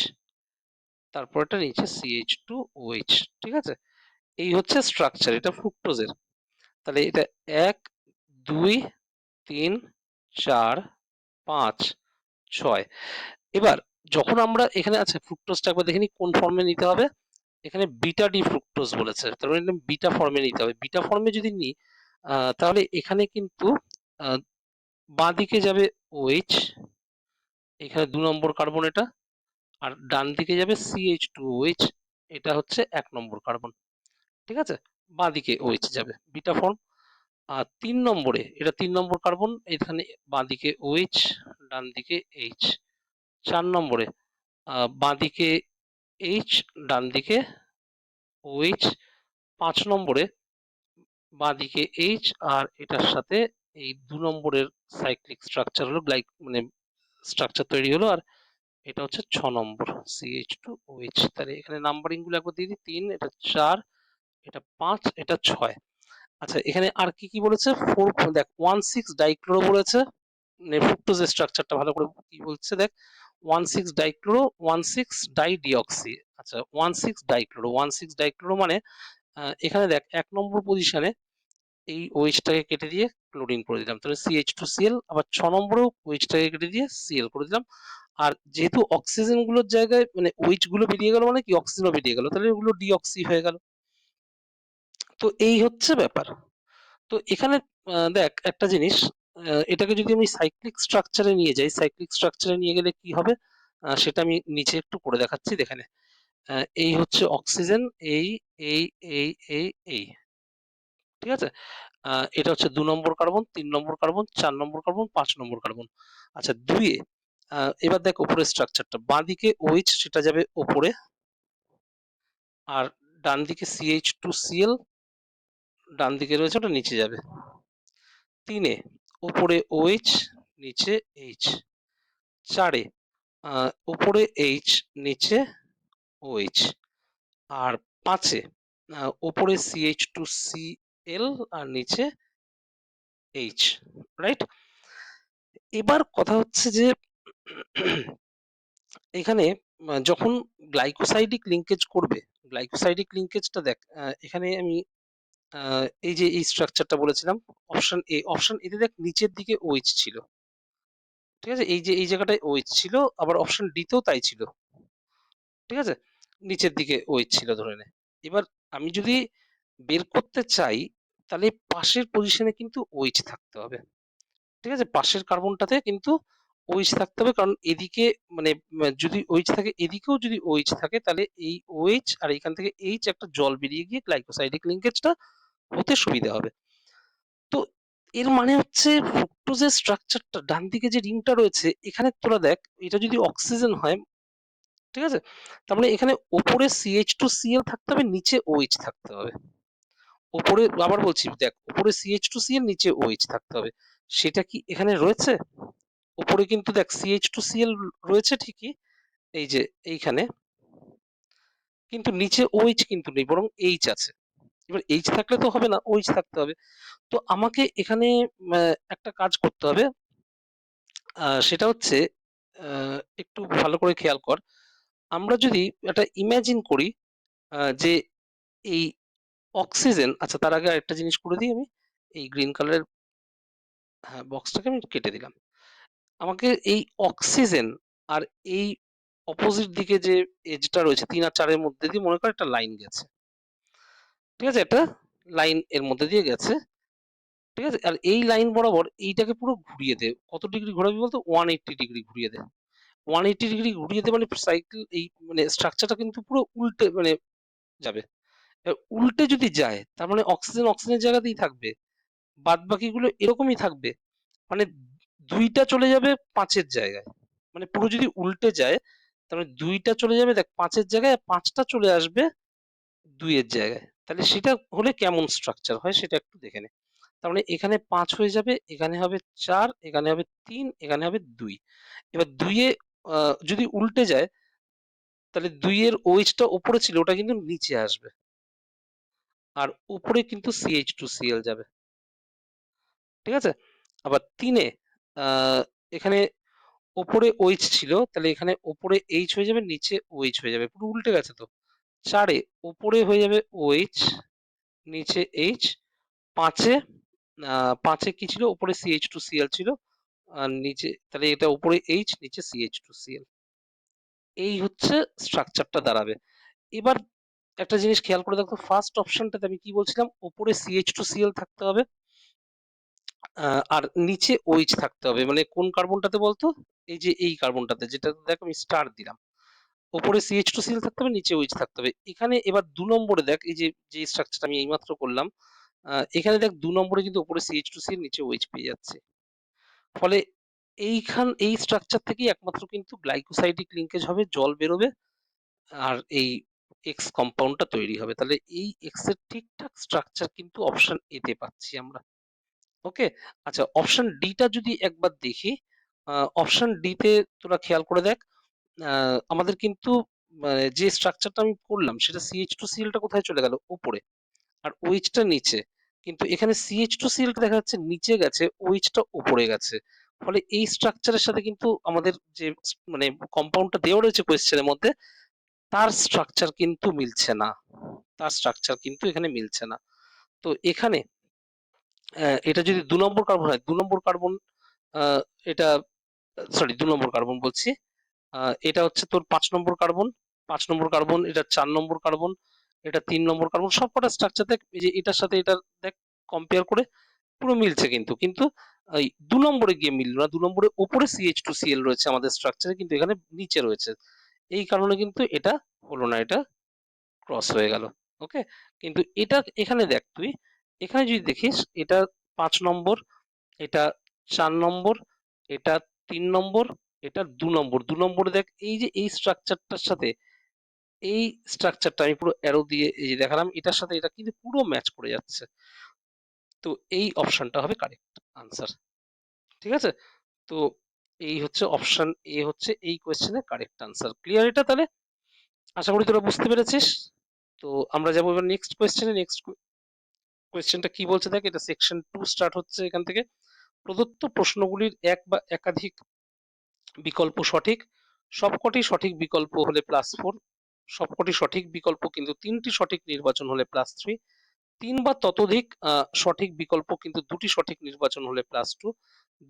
তারপর একটা নিচে CH2OH। ঠিক আছে? এই হচ্ছে স্ট্রাকচার, এটা ফ্রুক্টোজের। তাহলে এটা 1, 2, 3, 4, 5, 6। এবার যখন আমরা এখানে আছে ফ্রুক্টোজটা একবার দেখে নিই কোন ফর্মে নিতে হবে। এখানে বিটা ডি ফ্রুক্টোজ বলেছে, তার মানে বিটা ফর্মে নিতে হবে। বিটা ফর্মে যদি নিই তাহলে এখানে কিন্তু বাঁ দিকে যাবে OH, এখানে 2 নম্বর কার্বন এটা, আর ডান দিকে যাবে CH2OH, এটা হচ্ছে 1 নম্বর কার্বন। ঠিক আছে? বাঁ দিকে OH যাবে, বিটা ফর্ম। আর 3 নম্বরে এটা 3 নম্বর কার্বন, এখানে বাঁ দিকে OH, ডান দিকে H। 4 নম্বরে বাঁ দিকে H, ডান দিকে OH। 5 নম্বরে বাঁ দিকে H, আর এটার সাথে এই 2 নম্বরের সাইক্লিক স্ট্রাকচার হলো মানে স্ট্রাকচার তৈরি হলো, আর এটা হচ্ছে 6 নম্বর CH2OH। তাহলে এখানে নাম্বারিং গুলো একবার দিয়ে দিই, 3, এটা 4, এটা 5, এটা 6। আচ্ছা, এখানে আর কি কি বলেছে? 4 দেখ 1,6-ডাইক্লোরো বলেছে। ফ্রুক্টোজের স্ট্রাকচারটা ভালো করে কি বলছে দেখ, 1,6-ডাইক্লোরো 1,6-ডাইডিঅক্সি। আচ্ছা, 1,6-ডাইক্লোরো মানে এখানে দেখ 1 নম্বর পজিশনে এই OH-টাকে কেটে দিয়ে ক্লোরিন করে দিলাম, তাহলে CH2Cl। আবার 6 নম্বরেও OH-টাকে কেটে দিয়ে Cl করে দিলাম। আর যেহেতু অক্সিজেন গুলোর জায়গায় মানে OH গুলো বেরিয়ে গেল, মানে কি অক্সিজেনও বেরিয়ে গেল, তাহলে ওগুলো ডিঅক্সি হয়ে গেল। তো এই হচ্ছে ব্যাপার। তো এখানে দেখ একটা জিনিস, এটাকে যদি আমি সাইক্লিক স্ট্রাকচারে নিয়ে যাই, সাইক্লিক স্ট্রাকচারে নিয়ে গেলে কি হবে সেটা আমি নিচে একটু করে দেখাচ্ছি দেখেনে। এই হচ্ছে অক্সিজেন, এই এই এই এই এই ঠিক আছে? এটা হচ্ছে 2 নম্বর কার্বন, 3 নম্বর কার্বন, 4 নম্বর কার্বন, 5 নম্বর কার্বন। আচ্ছা, 2 এ এবার দেখ উপরের স্ট্রাকচারটা, বাঁ দিকে OH সেটা যাবে উপরে, আর ডান দিকে CH2Cl, ডান দিকে রয়েছে ওটা নিচে যাবে। 3 এ উপরে OH, নিচে H। 4 এ উপরে H, নিচে OH। আর 5 এ উপরে CH2Cl, আর নিচে H। রাইট? এবার কথা হচ্ছে যে এখানে যখন গ্লাইকোসাইডিক লিঙ্কেজ করবে, গ্লাইকোসাইডিক লিঙ্কেজটা দেখ, এখানে আমি এই যে এই স্ট্রাকচারটা বলেছিলাম, অপশন এতে দেখ নিচের দিকে OH ছিল। ঠিক আছে? এই যে এই জায়গাটায় OH ছিল, আবার অপশন ডি তেও তাই ছিল। ঠিক আছে? নিচের দিকে OH ছিল ধরে নে। এবার আমি যদি বের করতে চাই, তাহলে পাশের পজিশনে কিন্তু OH থাকতে হবে। ঠিক আছে? পাশের কার্বনটাতে কিন্তু OH থাকতে হবে, কারণ এদিকে মানে যদি OH থাকে, এদিকেও যদি OH থাকে, তাহলে এই OH আর এখান থেকে H একটা জল বেরিয়ে গিয়ে গ্লাইকোসাইডিক লিঙ্কেজটা হতে সুবিধা হবে। তো এর মানে হচ্ছে ফ্রুক্টোজের স্ট্রাকচারটা ডান দিকে যে রিংটা রয়েছে এখানে তোরা দেখ, এটা যদি অক্সিজেন হয়, ঠিক আছে, তার মানে এখানে ওপরে CH2Cl থাকতে হবে, নিচে OH থাকতে হবে। ওপরে আবার বলছি দেখ, উপরে CH2Cl, নিচে OH থাকতে হবে। সেটা কি এখানে রয়েছে? উপরে কিন্তু দেখ CH2Cl রয়েছে ঠিকই, এই যে এইখানে, কিন্তু নিচে OH কিন্তু নেই, বরং H আছে। এবার H থাকলে তো হবে না, OH থাকতে হবে। তো আমাকে এখানে একটা কাজ করতে হবে, সেটা হচ্ছে একটু ভালো করে খেয়াল কর। আমরা যদি একটা ইমাজিন করি যে এই অক্সিজেন, আচ্ছা তার আগে আরেকটা জিনিস করে দিই আমি, এই গ্রিন কালারের, হ্যাঁ, বক্সটাকে আমি কেটে দিলাম। আমাকে এই অক্সিজেন আর এই অপোজিট দিকে যে এজটা রয়েছে 3 আর 4 এর মধ্যে দিয়ে মনে কর একটা লাইন গেছে। ঠিক আছে? একটা লাইন এর মধ্যে দিয়ে গেছে। ঠিক আছে? আর এই লাইন বরাবর এইটাকে পুরো ঘুরিয়ে দে। কত ডিগ্রি ঘোরাবি বলতো? 180 ডিগ্রি ঘুরিয়ে দে। 180 ডিগ্রি ঘুরিয়ে দে মানে সাইকেল এই মানে স্ট্রাকচারটা কিন্তু পুরো উল্টে মানে যাবে। উল্টে যদি যায় তার মানে অক্সিজেন অক্সিজেনের জায়গাতেই থাকবে। বাদবাকিগুলো এরকমই থাকবে। মানে ২ টা চলে যাবে ৫ এর জায়গায়। মানে পুরো যদি উল্টে যায় তার মানে ২ টা চলে যাবে দেখ ৫ এর জায়গায়, ৫ টা চলে আসবে ২ এর জায়গায়। তাহলে সেটা হলে কেমন স্ট্রাকচার হয় সেটা একটু দেখে নে। তার মানে এখানে ৫ হয়ে যাবে, এখানে হবে ৪, এখানে হবে ৩, এখানে হবে ২। এবার ২ এ আ যদি উল্টে যায় তাহলে ২ এর OH টা উপরে ছিল ওটা কিন্তু নিচে আসবে। আর উপরে কিন্তু CH2Cl যাবে। ঠিক আছে? আবার ৩ এ আ এখানে উপরে OH ছিল, তাহলে এখানে উপরে H হয়ে যাবে, নিচে OH হয়ে যাবে। পুরো উল্টে গেছে তো। ৪ এ উপরে হয়ে যাবে OH, নিচে H। ৫ এ ৫ এ কি ছিল? উপরে CH2Cl ছিল। আর নিচে তাহলে এটা উপরে H, নিচে CH2Cl। এই হচ্ছে স্ট্রাকচারটা দাঁড়াবে। এবার একটা জিনিস খেয়াল করে দেখো, ফার্স্ট অপশনটাতে আমি কি বলছিলাম? উপরে CH2Cl থাকতে হবে। আর নিচে OH থাকতে হবে। মানে কোন কার্বনটাতে বলতো? এই যে এই কার্বনটাতে, যেটাতে দেখ আমি স্টার দিলাম। উপরে CH2Cl থাকতে হবে, নিচে OH থাকতে হবে। এখানে এবার ২ নম্বরে দেখ, এই যে স্ট্রাকচারটা আমি এইমাত্র করলাম, এখানে দেখ ২ নম্বরে কিন্তু উপরে CH2Cl, নিচে OH পেয়ে যাচ্ছি। ফলে এই স্ট্রাকচার থেকেই একমাত্র কিন্তু গ্লাইকোসাইডিক লিঙ্কেজ হবে, জল বেরোবে আর এই X কম্পাউন্ডটা তৈরি হবে। তাহলে এই X এর ঠিকঠাক স্ট্রাকচার কিন্তু অপশন এ তে পাচ্ছি আমরা। ওকে? আচ্ছা, অপশন ডি টা যদি একবার দেখি, অপশন ডি তে তোরা খেয়াল করে দেখ, আমাদের কিন্তু মানে যে স্ট্রাকচারটা আমি করলাম সেটা CH2Cl টা কোথায় চলে গেল? উপরে। আর OH টা নিচে। কিন্তু এখানে CH2Cl টা দেখা যাচ্ছে নিচে গেছে, OH টা উপরে গেছে। ফলে এই স্ট্রাকচারের সাথে কিন্তু আমাদের যে মানে কম্পাউন্ডটা দেওয়া রয়েছে কোয়েশ্চেন এর মধ্যে, তার স্ট্রাকচার কিন্তু মিলছে না। তার স্ট্রাকচার কিন্তু এখানে মিলছে না। তো এখানে এটা যদি ২ নম্বর কার্বন হয়, ২ নম্বর কার্বন, আ এটা সরি ২ নম্বর কার্বন বলছি। আ এটা হচ্ছে তোর ৫ নম্বর কার্বন, ৫ নম্বর কার্বন, এটা ৪ নম্বর কার্বন, এটা ৩ নম্বর কার্বন। সবকটা স্ট্রাকচার দেখ, এই যে এটার সাথে এটার দেখ কম্পেয়ার করে পুরো মিলছে কিন্তু। কিন্তু এই ২ নম্বরে গিয়ে মিলল না। ২ নম্বরে উপরে CH2Cl রয়েছে আমাদের স্ট্রাকচারে, কিন্তু এখানে নিচে রয়েছে। এই কারণে কিন্তু এটা হলো না, এটা ক্রস হয়ে গেল। ওকে? কিন্তু এটা এখানে দেখ তুই, এখানে যদি দেখিস এটা ৫ নম্বর, এটা ৪ নম্বর, এটা ৩ নম্বর, এটা ২ নম্বর। ২ নম্বরে দেখ এই যে এই স্ট্রাকচারটার সাথে এই স্ট্রাকচারটা আমি পুরো অ্যারো দিয়ে এই যে দেখালাম, এটার সাথে এটা কিন্তু পুরো ম্যাচ করে যাচ্ছে। তো এই অপশনটা হবে কারেক্ট আনসার। ঠিক আছে? তো এই হচ্ছে অপশন এ, হচ্ছে এই কোয়েশ্চেনের কারেক্ট আনসার। ক্লিয়ার এটা তাহলে? আশা করি তোরা বুঝতে পেরেছিস। তো আমরা যাবো এবার নেক্সট কোয়েশ্চেনে। নেক্সট কোয়েশ্চেনটা কি বলছে দেখ, এটা সেকশন 2 স্টার্ট হচ্ছে এখান থেকে। প্রদত্ত প্রশ্নগুলির এক বা একাধিক বিকল্প সঠিক। সবকটি সঠিক বিকল্প হলে +4, সবকটি সঠিক বিকল্প কিন্তু ৩টি সঠিক নির্বাচন হলে +3, ৩ বা ততোধিক সঠিক বিকল্প কিন্তু ২টি সঠিক নির্বাচন হলে +2,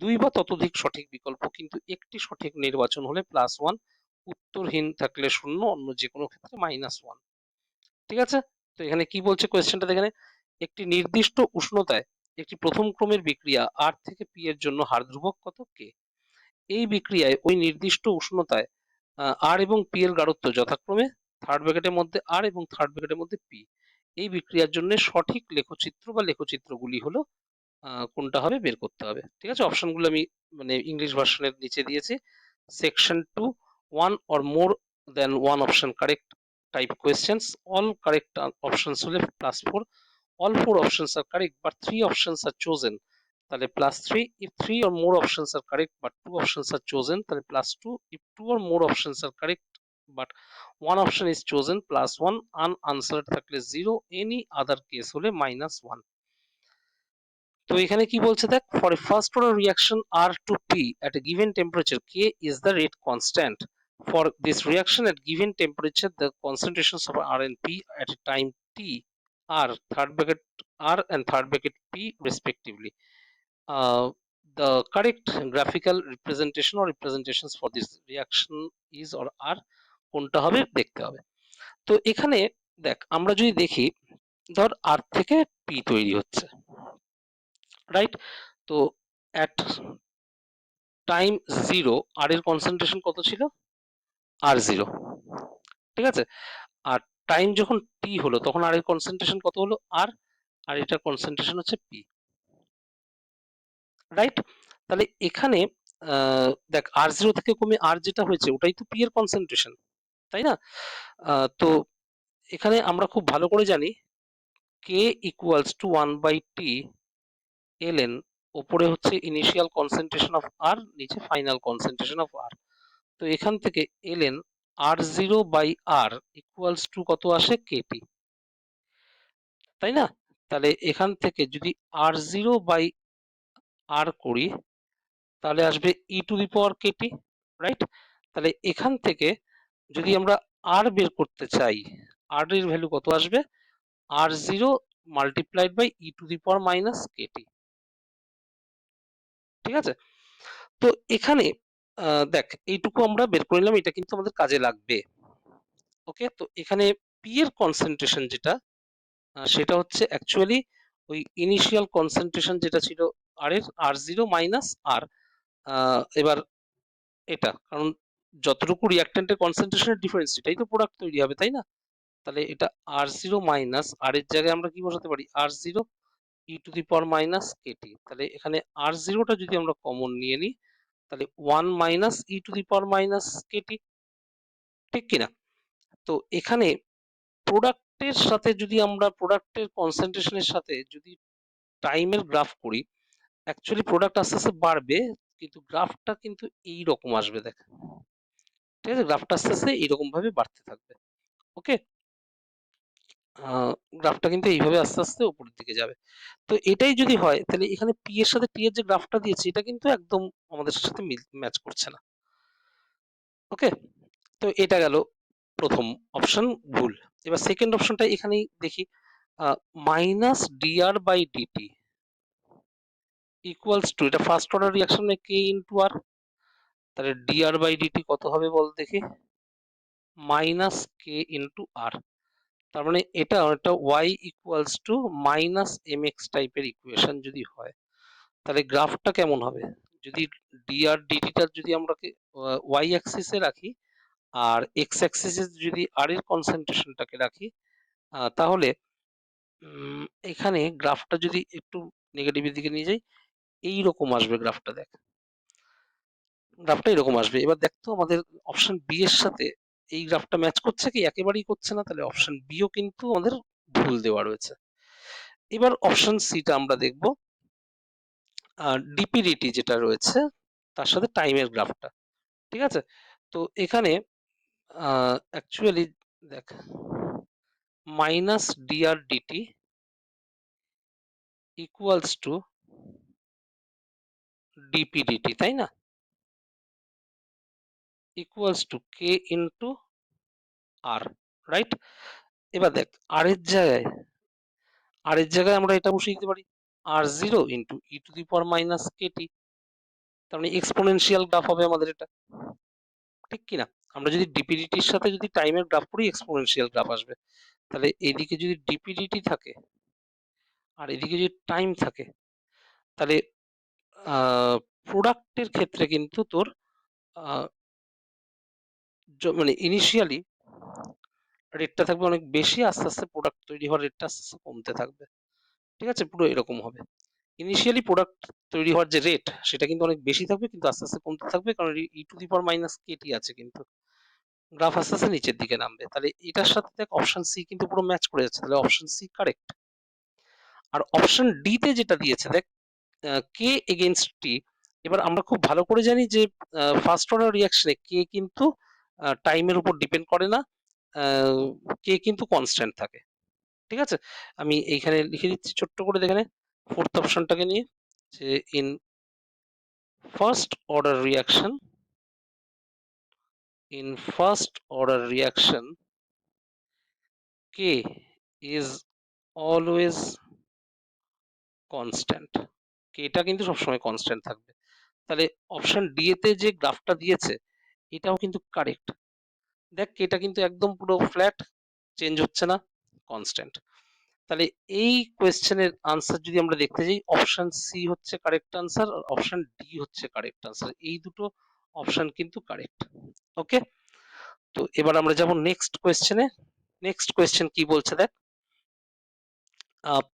২ বা ততোধিক সঠিক বিকল্প কিন্তু ১টি সঠিক নির্বাচন হলে +1, উত্তরহীন থাকলে ০, অন্য যেকোনো ক্ষেত্রে -1। ঠিক আছে? তো এখানে কি বলছে কোয়েশ্চেনটা দেখে নে। একটি নির্দিষ্ট উষ্ণতায় একটি প্রথম ক্রমের বিক্রিয়া R থেকে P এর জন্য হার ধ্রুবক কত? K। এই বিক্রিয়ায় ওই নির্দিষ্ট উষ্ণতায় R এবং P এর গাঢ়ত্ব যথাক্রমে থার্ড ব্র্যাকেটের মধ্যে R এবং থার্ড ব্র্যাকেটের মধ্যে P। এই বিক্রিয়ার জন্য সঠিক লেখচিত্র বা লেখচিত্রগুলি হলো কোনটা হবে বের করতে হবে। ঠিক আছে, অপশনগুলো আমি মানে ইংলিশ ভার্সনের নিচে দিয়েছি। Section 2, one or more than one option correct type questions, all correct options হলে +4, all 4 options are correct but 3 options are chosen তাহলে +3, if 3 or more options are correct but 2 options are chosen তাহলে +2, if 2 or more options are correct but one option is chosen +1, unanswered থাকলে 0, any other case হলে -1। তো এখানে কি বলছে দেখ, for a first order reaction R to P at a given temperature K is the rate constant. For this reaction at given temperature the concentrations of R and P at a time T are third bracket R and third bracket P respectively. The correct graphical representation or representations for this reaction is or are কোনটা হবে দেখতে হবে। তো এখানে দেখ আমরা যদি দেখি, ধর R থেকে P তৈরি হচ্ছে, রাইট? তো অ্যাট টাইম 0 আর এর কনসেন্ট্রেশন কত ছিল? R0, ঠিক আছে? আর টাইম যখন T হলো তখন আর এর কনসেন্ট্রেশন কত হলো? R, আর এটার কনসেন্ট্রেশন হচ্ছে P, রাইট? তাহলে এখানে দেখ R0 থেকে কমে R যেটা হয়েছে ওটাই তো P এর কনসেন্ট্রেশন, তাই না? তো এখানে আমরা খুব ভালো করে জানি K equals to 1/T ln, ওপরে হচ্ছে ইনিশিয়াল কনসেন্ট্রেশন অফ R, নিচে ফাইনাল কনসেন্ট্রেশন অফ R। তো এখান থেকে ln R0/R ইকুয়ালস টু কত আসে? KT, তাই না? তাহলে এখান থেকে যদি R0/R করি তাহলে আসবে e to the power KT, right? তাহলে এখান থেকে যদি আমরা R বের করতে চাই, R এর ভ্যালু কত আসবে? R0 multiplied by e to the power minus KT, ঠিক আছে? তো এখানে দেখ এইটুকু আমরা বের করে নিলাম, এটা কিন্তু আমাদের কাজে লাগবে। ওকে, তো এখানে P এর কনসেন্ট্রেশন যেটা সেটা হচ্ছে অ্যাকচুয়ালি ওই ইনিশিয়াল কনসেন্ট্রেশন যেটা ছিল আর এর R0 মাইনাস R। এবার এটা কারণ যতটুকু রিঅ্যাকট্যান্টের কনসেন্ট্রেশনের ডিফারেন্স সেটাই তো প্রোডাক্ট তৈরি হবে, তাই না? তাহলে এটা R0 মাইনাস আর এর জায়গায় আমরা কি বসাতে পারি? R0 e to the power minus KT। তাহলে এখানে R0 টা যদি আমরা কমন নিয়ে নিই তাহলে 1 minus e to the power minus KT, ঠিক কিনা? তো এখানে প্রোডাক্টের সাথে যদি আমরা প্রোডাক্টের কনসেন্ট্রেশনের সাথে যদি টাইমের গ্রাফ করি, অ্যাকচুয়ালি প্রোডাক্ট আস্তে আস্তে বাড়বে কিন্তু গ্রাফটা কিন্তু এইরকম আসবে, দেখ, ঠিক আছে? গ্রাফটা আস্তে আস্তে এইরকম ভাবে বাড়তে থাকবে। ওকে, গ্রাফটা কিন্তু এইভাবে আস্তে আস্তে উপরের দিকে যাবে। তো এটাই যদি হয় তাহলে এখানে পি এর সাথে টি এর যে গ্রাফটা দিয়েছে এটা কিন্তু একদম আমাদের সাথে ম্যাচ করছে না। ওকে, তো এটা গেল প্রথম অপশন ভুল। এবার সেকেন্ড অপশনটা এখানেই দেখি, minus dr by dt equals to, এটা first order reaction k into r, তাহলে ডিআর বাই ডিটি কত হবে বল দেখি? Minus k into r. তার মানে এটা একটা y equals to minus m x টাইপের ইকুয়েশন যদি হয় তাহলে গ্রাফটা কেমন হবে? যদি ডিআর ডিটিটা যদি আমরা ওয়াই অ্যাক্সিসে রাখি আর এক্স অ্যাক্সিসে যদি আর এর কনসেন্ট্রেশনটাকে রাখি, তাহলে এখানে গ্রাফটা যদি একটু নেগেটিভের দিকে নিয়ে যাই এইরকম আসবে গ্রাফটা, দেখ গ্রাফটা এরকম আসবে। এবার দেখ তো আমাদের অপশন বি এর সাথে এই গ্রাফটা ম্যাচ করছে কি? একেবারেই করছে না, তাহলে অপশন বিও কিন্তু আমাদের ভুল দেওয়া রয়েছে। এবার অপশন সিটা আমরা দেখব, ডিপিডিটি যেটা রয়েছে তার সাথে টাইমের গ্রাফটা, ঠিক আছে? তো এখানে অ্যাকচুয়ালি দেখ minus dr dt equals to dpdt, তাই না? Equals to k into r, right? এবার দেখ আর এর জায়গায় আমরা এটা বসিয়ে দিতে পারি R0 into e to the power minus kt, তার মানে এক্সপোনেনশিয়াল গ্রাফ হবে আমাদের এটা, ঠিক কিনা? আমরা যদি ডিপিডিটির সাথে যদি টাইমের গ্রাফ করি এক্সপোনেনশিয়াল গ্রাফ আসবে। তাহলে এইদিকে যদি ডিপিডিটি থাকে আর এদিকে যদি টাইম থাকে তাহলে প্রোডাক্টের ক্ষেত্রে কিন্তু তোর মানে ইনিশিয়ালি রেটটা থাকবে অনেক বেশি, আস্তে আস্তে প্রোডাক্ট তৈরি হওয়ার রেটটা আস্তে আস্তে কমতে থাকবে, ঠিক আছে? পুরো এরকম হবে। ইনিশিয়ালি প্রোডাক্ট তৈরি হওয়ার যে রেট সেটা কিন্তু অনেক বেশি থাকবে, কিন্তু আস্তে আস্তে কমতে থাকবে, কারণ e⁻ আছে, কিন্তু গ্রাফ আস্তে আস্তে নিচের দিকে নামবে। তাহলে এটার সাথে দেখ অপশন সি কিন্তু পুরো ম্যাচ করে যাচ্ছে, তাহলে অপশন সি কারেক্ট। আর অপশন ডি তে যেটা দিয়েছে দেখ কে এগেইনস্ট টি, এবার আমরা খুব ভালো করে জানি যে ফার্স্ট অর্ডার রিয়াকশনে কে কিন্তু টাইমের উপর ডিপেন্ড করে না, কে কিন্তু কনস্ট্যান্ট থাকে। ঠিক আছে, আমি এইখানে লিখে দিচ্ছি ছোট্ট করে, দেখে নে ফোর্থ অপশনটাকে নিয়ে, যে in first order reaction, in first order reaction k is always constant, কেটা কিন্তু সবসময় কনস্ট্যান্ট থাকবে। তাহলে অপশন ডি তে যে গ্রাফটা দিয়েছে এটাও কিন্তু কারেক্ট। দেখ কেটা কিন্তু একদম পুরো ফ্ল্যাট, চেঞ্জ হচ্ছে না, কনস্ট্যান্ট। তাহলে এই কোয়েশ্চেনের আনসার যদি আমরা দেখতে যাই, অপশন সি হচ্ছে কারেক্ট আনসার, আর অপশন ডি হচ্ছে কারেক্ট আনসার, এই দুটো অপশন কিন্তু কারেক্ট। ওকে, তো এবার আমরা যাব নেক্সট কোয়েশ্চেনে। নেক্সট কোয়েশ্চেন কি বলছে দেখ,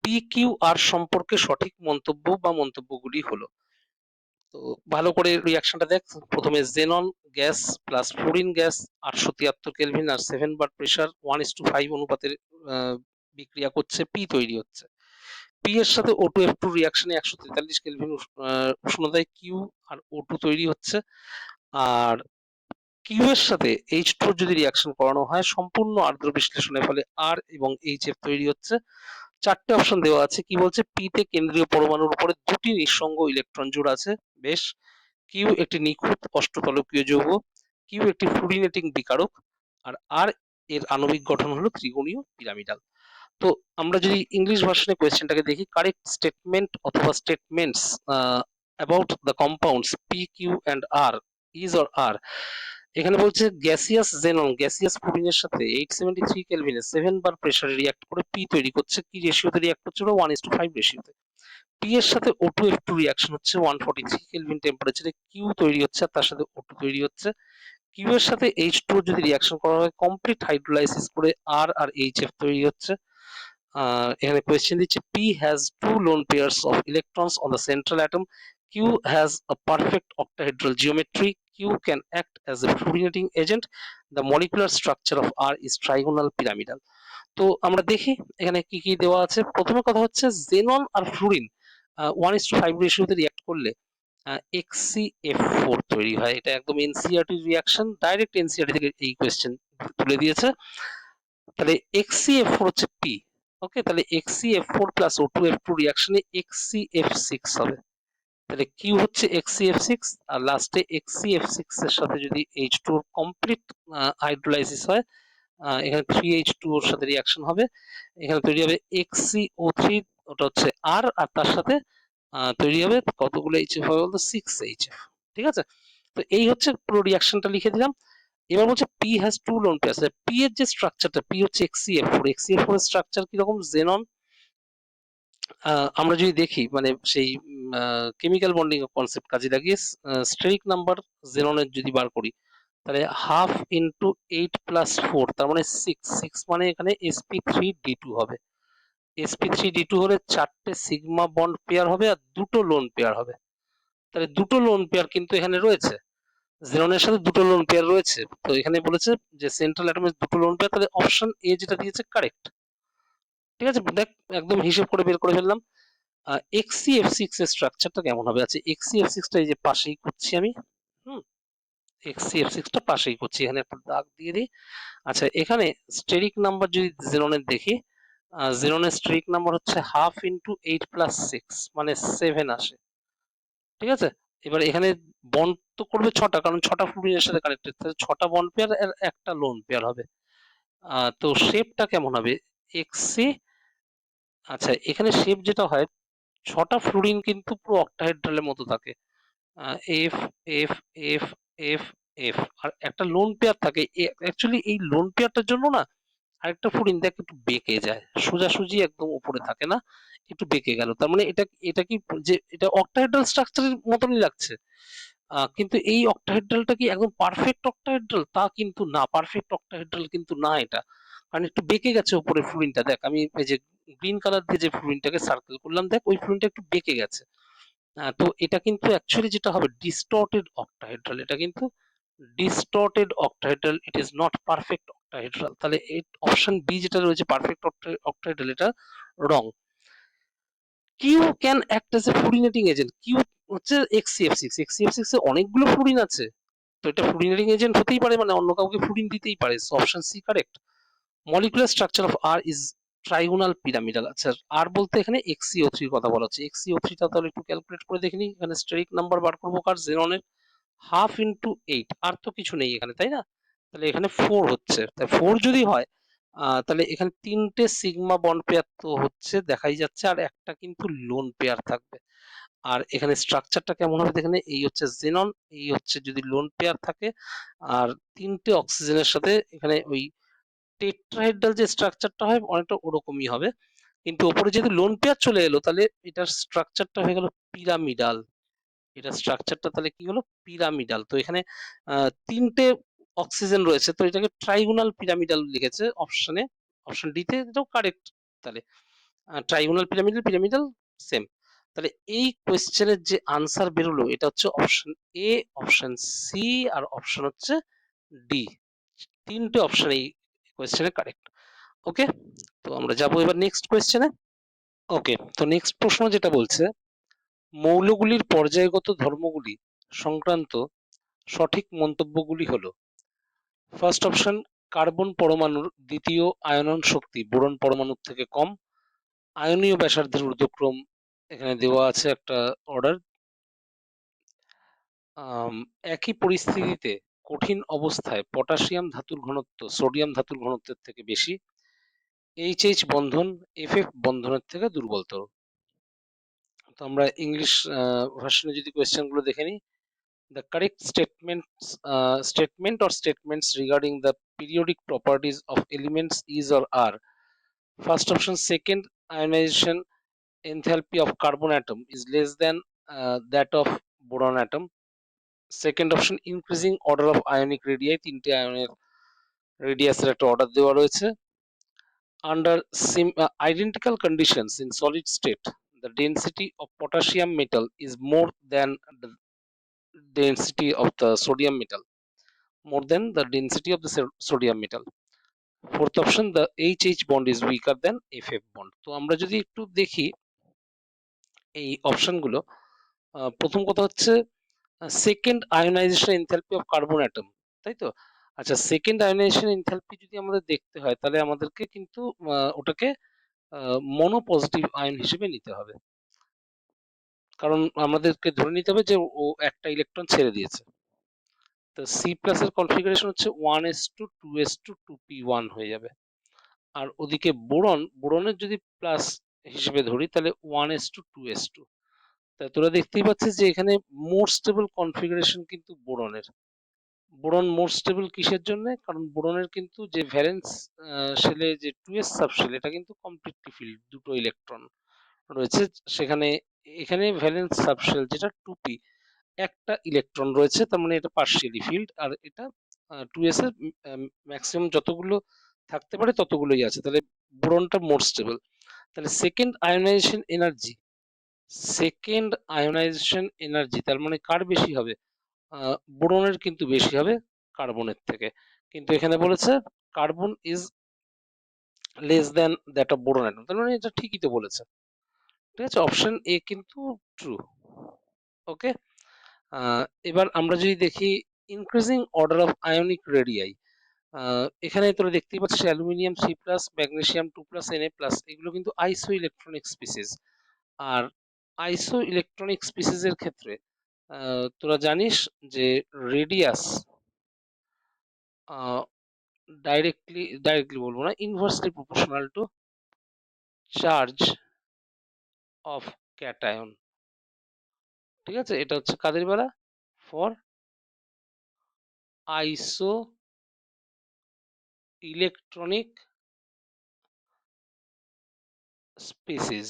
পি কিউ আর সম্পর্কে সঠিক মন্তব্য বা মন্তব্যগুলি হলো। তো ভালো করে রিয়াকশনটা দেখ, প্রথমে xenon gas plus fluorine gas 873 kelvin আর 7 বার প্রেসার 1:5 অনুপাতের বিক্রিয়া করছে, পি তৈরি হচ্ছে। পি এর সাথে O2F2 রিয়াকশনে 143 kelvin উষ্ণতায় Q R O2 তৈরি হচ্ছে। আর কিউ এর সাথে H2 যদি রিয়াকশন করানো হয় সম্পূর্ণ আর্দ্র বিশ্লেষণের ফলে আর এবং HF তৈরি হচ্ছে। চারটে অপশন দেওয়া আছে, কি বলছে, পি তে কেন্দ্রীয় পরমাণুর উপরে দুটি নিঃসঙ্গ ইলেকট্রন জোড় আছে, বেশ। কিউ একটি নিখুঁত অষ্টতলকীয় যৌগ, কিউ একটি ফ্লুরিনেটিং বিকারক, আর আর এর আণবিক গঠন হলো ত্রিকোণীয় পিরামিডাল। তো আমরা যদি ইংলিশ ভার্সনে কোয়েশ্চেনটাকে দেখি, কারেক্ট স্টেটমেন্ট অথবা statements about the compounds P Q and R is or R, এখানে বলছে গ্যাসিয়াস জেনন গ্যাসিয়াস ফ্লুরিনের সাথে 873 কেলভিনে 7 বার প্রেসারে রিঅ্যাক্ট করে পি তৈরি করছে, কি রেশিওতে রিঅ্যাক্ট করছে, 1:5 রেশিওতে। পি এর সাথে O2F2 রিঅ্যাকশন হচ্ছে 143 কেলভিন টেম্পারেচারে, কিউ তৈরি হচ্ছে আর তার সাথে O2 তৈরি হচ্ছে। কিউ এর সাথে H2 যদি রিঅ্যাকশন করা হয় কমপ্লিট হাইড্রোলাইসিস করে আর আর HF তৈরি হচ্ছে। এখানে কোয়েশ্চেন দিচ্ছে P has two lone pairs of electrons on the central atom, Q has a perfect octahedral geometry, Q can act as a fluorinating agent, the molecular structure of R is trigonal pyramidal। তো আমরা দেখি এখানে কি কি দেওয়া আছে। প্রথমে কথা হচ্ছে জেনন আর ফ্লুরিন 1:5 রেশিওতে রিঅ্যাক্ট করলে HCF4 তৈরি হয়, এটা একদম এনসিইআরটি রিঅ্যাকশন, ডাইরেক্ট এনসিইআরটি থেকে এই কোয়েশ্চেন তুলে দিয়েছে। তাহলে HCF4 হচ্ছে পি, ওকে, তাহলে HCF4 প্লাস O2F2 রিঅ্যাকশনে HCF6 হবে। তাহলে কিউ হচ্ছে HCF6 আর লাস্টে HCF6 এর সাথে যদি H2 কমপ্লিট হাইড্রোলাইসিস হয়, এখানে 3H2 ওর সাথে রিঅ্যাকশন হবে, এখানে তৈরি হবে HCO3, ওটা হচ্ছে আর আর তার সাথে তৈরি হবে কতগুলো HF হবে বলতো, 6HF। ঠিক আছে, তো এই হচ্ছে পুরো রিঅ্যাকশনটা লিখে দিলাম। এবার বলছে P has to loan pairs, P এর যে স্ট্রাকচারটা, পি হচ্ছে HCF4, HCF4 এর স্ট্রাকচার কিরকম, জেনন, আমরা যদি দেখি মানে সেই কেমিক্যাল বন্ডিং কনসেপ্ট কাজে লাগিয়ে স্টেরিক নাম্বার জেননের যদি বার করি, তাহলে হাফ ইন্টু 8+4 তার মানে 6 মানে এখানে sp3d2 হবে। sp3d2 হলে চারটে সিগমা বন্ড পেয়ার হবে আর দুটো লোন পেয়ার হবে। তাহলে দুটো লোন পেয়ার কিন্তু এখানে রয়েছে, জেননের সাথে দুটো লোন পেয়ার রয়েছে। তো এখানে বলেছে যে সেন্ট্রাল অ্যাটমের দুটো লোন পেয়ার, তাহলে অপশন এ যেটা দিয়েছে কারেক্ট। ঠিক আছে, দেখ একদম হিসেব করে বের করে ফেললাম। HCF6 এর স্ট্রাকচারটা কেমন হবে, আচ্ছা HCF6 টা এই যে পাশেই করছি আমি, হুম, HCF6 টা পাশেই করছি, এখানে একটা দাগ দিয়ে দিই। আচ্ছা এখানে স্টেরিক নাম্বার যদি জেননের দেখি, জেননের স্টেরিক নাম্বার হচ্ছে হাফ ইন্টু 8+6 মানে 7 আসে। ঠিক আছে, এবার এখানে বন্ড তো করবে ছটা, কারণ ছটা ফ্লুরিনের সাথে কানেক্টেড, তাহলে ছটা বন্ড পেয়ার আর একটা লোন পেয়ার হবে। তো শেপটা কেমন হবে, এক্সি, আচ্ছা এখানে শেপ যেটা হয়, ছটা ফ্লুরিন কিন্তু পুরো অক্টাহেড্রালের মতো থাকে, F F F F F, আর একটা লোন পেয়ার থাকে। অ্যাকচুয়ালি এই লোন পেয়ারটার জন্য না আরেকটা ফ্লুরিন দেখ একটু বেঁকে যায়, সোজাসুজি একদম উপরে থাকে না, একটু বেঁকে গেল, তার মানে এটা এটা কি যে এটা অক্টাহেড্রাল স্ট্রাকচারের মতনই লাগছে, কিন্তু এই অক্টাহেড্রালটা কি একদম পারফেক্ট অক্টাহেড্রাল, তা কিন্তু না, পারফেক্ট অক্টাহেড্রাল কিন্তু না এটা, কারণ একটু বেঁকে গেছে উপরে ফ্লুরিনটা, দেখ আমি এই যে গ্রিন কালার দিয়ে যে ফ্লুরিনটাকে সার্কেল করলাম, দেখ ওই ফ্লুরিনটা একটু বেঁকে গেছে। তো এটা কিন্তু অ্যাকচুয়ালি যেটা হবে ডিস্টর্টেড অক্টাহেড্রাল, এটা কিন্তু distorted octahedral, it is not perfect octahedral. তাহলে এই অপশন বি যেটা রয়েছে পারফেক্ট অক্টাহেড্রাল, এটা wrong. Q can act as a fluorinating agent, Q হচ্ছে এক্সিএফ6, এক্সিএফ6 এ অনেকগুলো ফ্লুরিন আছে, তো এটা ফ্লুরিনেটিং এজেন্ট হতেই পারে, মানে অন্য কাউকে ফ্লুরিন দিতেই পারে। So option c correct. Molecular structure of r is trigonal pyramidal. আচ্ছা, আর বলতে এখানে এক্সিও3 এর কথা বলা হচ্ছে। এক্সিও3টা তাহলে একটু ক্যালকুলেট করে দেখে নিই। এখানে স্টেরিক নাম্বার বার করবো কার, জেননের, 1/2 × 8, আর তো কিছু নেই এখানে, তাই না? তাহলে এখানে 4 হচ্ছে, তাই 4 যদি হয় তাহলে এখানে 3টে সিগমা বন্ড পেয়ার তো হচ্ছে দেখাই যাচ্ছে, আর একটা কিন্তু লোন পেয়ার থাকবে। আর এখানে স্ট্রাকচারটা কেমন হবে দেখেন, এই হচ্ছে জেনন, এই হচ্ছে যদি লোন পেয়ার থাকে, আর 3টে অক্সিজেনের সাথে এখানে ওই টেট্রাহেড্রাল যে স্ট্রাকচারটা হয় অনেকটা ওরকমই হবে, কিন্তু ওপরে যেহেতু লোন পেয়ার চলে এলো তাহলে এটার স্ট্রাকচারটা হয়ে গেল পিরামিডাল। এটা স্ট্রাকচারটা তাহলে কি হলো, পিরামিডাল। তো এখানে 3টে অক্সিজেন রয়েছে, তো এটাকে ট্রাইগোনাল পিরামিডাল লিখেছে অপশনে, অপশন ডি তে, এটাও কারেক্ট। তাহলে ট্রাইগোনাল পিরামিডাল, পিরামিডাল সেম। তাহলে এই কোয়েশ্চেনের যে আনসার বেরোলো এটা হচ্ছে অপশন এ, অপশন সি, আর অপশন হচ্ছে ডি। 3টে অপশন এই কোয়েশ্চেনে কারেক্ট। ওকে, তো আমরা যাবো এবার নেক্সট কোয়েশ্চেনে। ওকে, তো নেক্সট প্রশ্ন যেটা বলছে, মৌলগুলির পর্যায়গত ধর্মগুলি সংক্রান্ত সঠিক মন্তব্যগুলি হলো। ফার্স্ট অপশন, কার্বন পরমাণুর দ্বিতীয় আয়নন শক্তি বোরন পরমাণুর থেকে কম। আয়নীয় ব্যাসার্ধের ঊর্ধ্বক্রম এখানে দেওয়া আছে একটা অর্ডার। একই পরিস্থিতিতে কঠিন অবস্থায় পটাশিয়াম ধাতুর ঘনত্ব সোডিয়াম ধাতুর ঘনত্বের থেকে বেশি। এইচএইচ বন্ধন এফএফ বন্ধনের থেকে দুর্বলতর। তো আমরা ইংলিশ ভার্সনে যদি কোয়েশ্চেন গুলো দেখে নিই, the correct statement or statements regarding the periodic properties of elements is or are. First option, second ionization enthalpy of carbon atom is less than that of boron atom. Second option, increasing order of ionic radii, 3টে আয়নের রেডিয়াসের একটা order দেওয়া রয়েছে। Under identical conditions in solid state, the density of potassium metal is more than the density of the sodium metal, more than the density of the sodium metal. Fourth option, the HH bond is weaker than FF bond. তো আমরা যদি একটু দেখি এই অপশনগুলো, প্রথম কথা হচ্ছে second ionization enthalpy of carbon atom, তাই তো? আচ্ছা, সেকেন্ড আয়োনাইজেশন এনথালপি যদি আমাদের দেখতে হয় তাহলে আমাদেরকে কিন্তু ওটাকে মনো পজিটিভ আয়ন হিসেবে নিতে হবে, কারণ আমাদেরকে ধরে নিতে হবে যে ও একটা ইলেকট্রন ছেড়ে দিয়েছে। তো সি প্লাস এর কনফিগারেশন হচ্ছে 1s2 2s2 2p1 হয়ে যাবে। আর ওদিকে বোরনের যদি প্লাস হিসেবে ধরি তাহলে 1s2 2s2। তাই তোরা দেখতেই পাচ্ছিস যে এখানে মোর স্টেবল কনফিগারেশন কিন্তু বোরনের। বোরন মোর স্টেবল কিসের জন্য? কারণ বোরনের কিন্তু যে ভ্যালেন্স শেলে যে 2s সাবশেল, এটা কিন্তু কমপ্লিটলি ফিল্ড, দুটো ইলেকট্রন রয়েছে সেখানে। এখানে ভ্যালেন্স সাবশেল যেটা 2p, একটা ইলেকট্রন রয়েছে, তার মানে এটা পার্শিয়ালি ফিল্ড, আর এটা 2s এর ম্যাক্সিমাম যতগুলো থাকতে পারে ততগুলোই আছে, তাহলে বোরনটা মোর স্টেবল। তাহলে সেকেন্ড আয়োনাইজেশন এনার্জি তার মানে কার বেশি হবে? বোরনের কিন্তু বেশি হবে কার্বনের থেকে, কিন্তু এখানে বলেছে carbon is less than that of boron atom, তার মানে এটা ঠিকই তো বলেছে। ঠিক আছে, অপশন এ কিন্তু ট্রু। ওকে, এবার আমরা যদি দেখি increasing order of ionic radii, এখানে তোরা দেখতেই পাচ্ছিস অ্যালুমিনিয়াম 3+, ম্যাগনেসিয়াম 2+, Na+, এগুলো কিন্তু আইসো ইলেকট্রনিক স্পিসিস। আর আইসো ইলেকট্রনিক স্পিসিস এর ক্ষেত্রে তোরা জানিস যে রেডিয়াস ডাইরেক্টলি বলবো না, inversely proportional to charge of cation. ঠিক আছে, এটা হচ্ছে কাদের বেলা? ফর আইসো ইলেকট্রনিক স্পিসিস।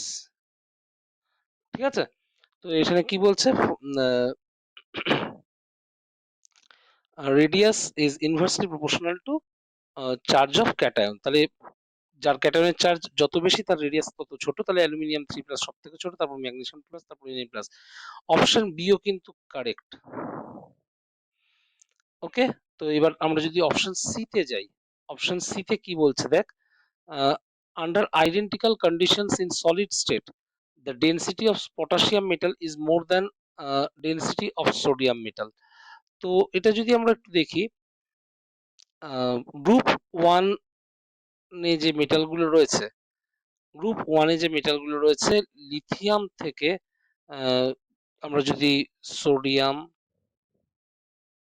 ঠিক আছে, তো এখানে কি বলছে, radius is inversely proportional to charge of cation. তাহলে যার ক্যাটায়নের চার্জ যত বেশি তার রেডিয়াস তত ছোট, তাহলে অ্যালুমিনিয়াম 3+ সব থেকে ছোট, তারপর ম্যাগনেসিয়াম প্লাস, তারপর Na+। অপশন বিও কিন্তু কারেক্ট। ওকে, তো এবার আমরা যদি অপশন সি তে যাই, অপশন সি তে কি বলছে দেখ, under identical conditions in solid state the density of potassium metal is more than density of sodium metal। তো এটা যদি আমরা একটু দেখি, গ্রুপ ওয়ান এ যে মেটালগুলো রয়েছে, গ্রুপ ওয়ানে যে মেটালগুলো রয়েছে, লিথিয়াম থেকে আমরা যদি সোডিয়াম,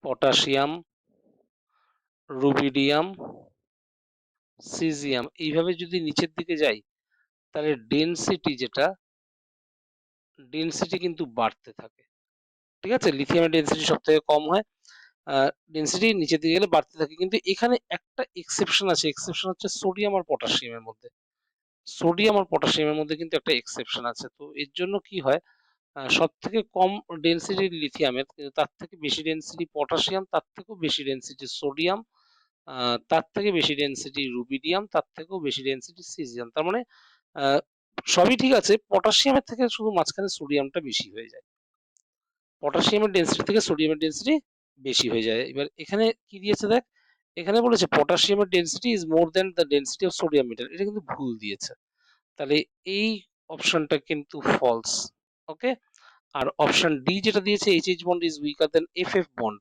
পটাশিয়াম, রুবিডিয়াম, সিজিয়াম এইভাবে যদি নিচের দিকে যাই, তাহলে ডেনসিটি কিন্তু বাড়তে থাকে। ঠিক আছে, লিথিয়ামের ডেনসিটি সব থেকে কম হয়, ডেনসিটি নিচের দিকে গেলে বাড়তে থাকে, কিন্তু এখানে একটা এক্সেপশন আছে, এক্সেপশন হচ্ছে সোডিয়াম আর পটাশিয়ামের মধ্যে, সোডিয়াম আর পটাশিয়ামের মধ্যে কিন্তু একটা এক্সেপশন আছে। তো এর জন্য কি হয়, সব থেকে কম ডেনসিটি লিথিয়ামের, কিন্তু তার থেকে বেশি ডেনসিটি পটাশিয়াম, তার থেকেও বেশি ডেনসিটি সোডিয়াম, তার থেকে বেশি ডেনসিটি রুবিডিয়াম, তার থেকেও বেশি ডেনসিটি সিজিয়াম। তার মানে সবই ঠিক আছে, পটাশিয়ামের থেকে শুধু মাঝখানে সোডিয়ামটা বেশি হয়ে যায়, পটাশিয়ামের ডেনসিটি থেকে সোডিয়ামের ডেনসিটি বেশি হয়ে যায়। এবার এখানে কি দিয়েছে দেখ, এখানে বলেছে পটাশিয়ামের density is more than the density of sodium metal, এটা কিন্তু ভুল দিয়েছে, তাহলে এই অপশনটা কিন্তু ফলস। ওকে, আর অপশন ডি যেটা দিয়েছে HH bond is weaker than FF bond,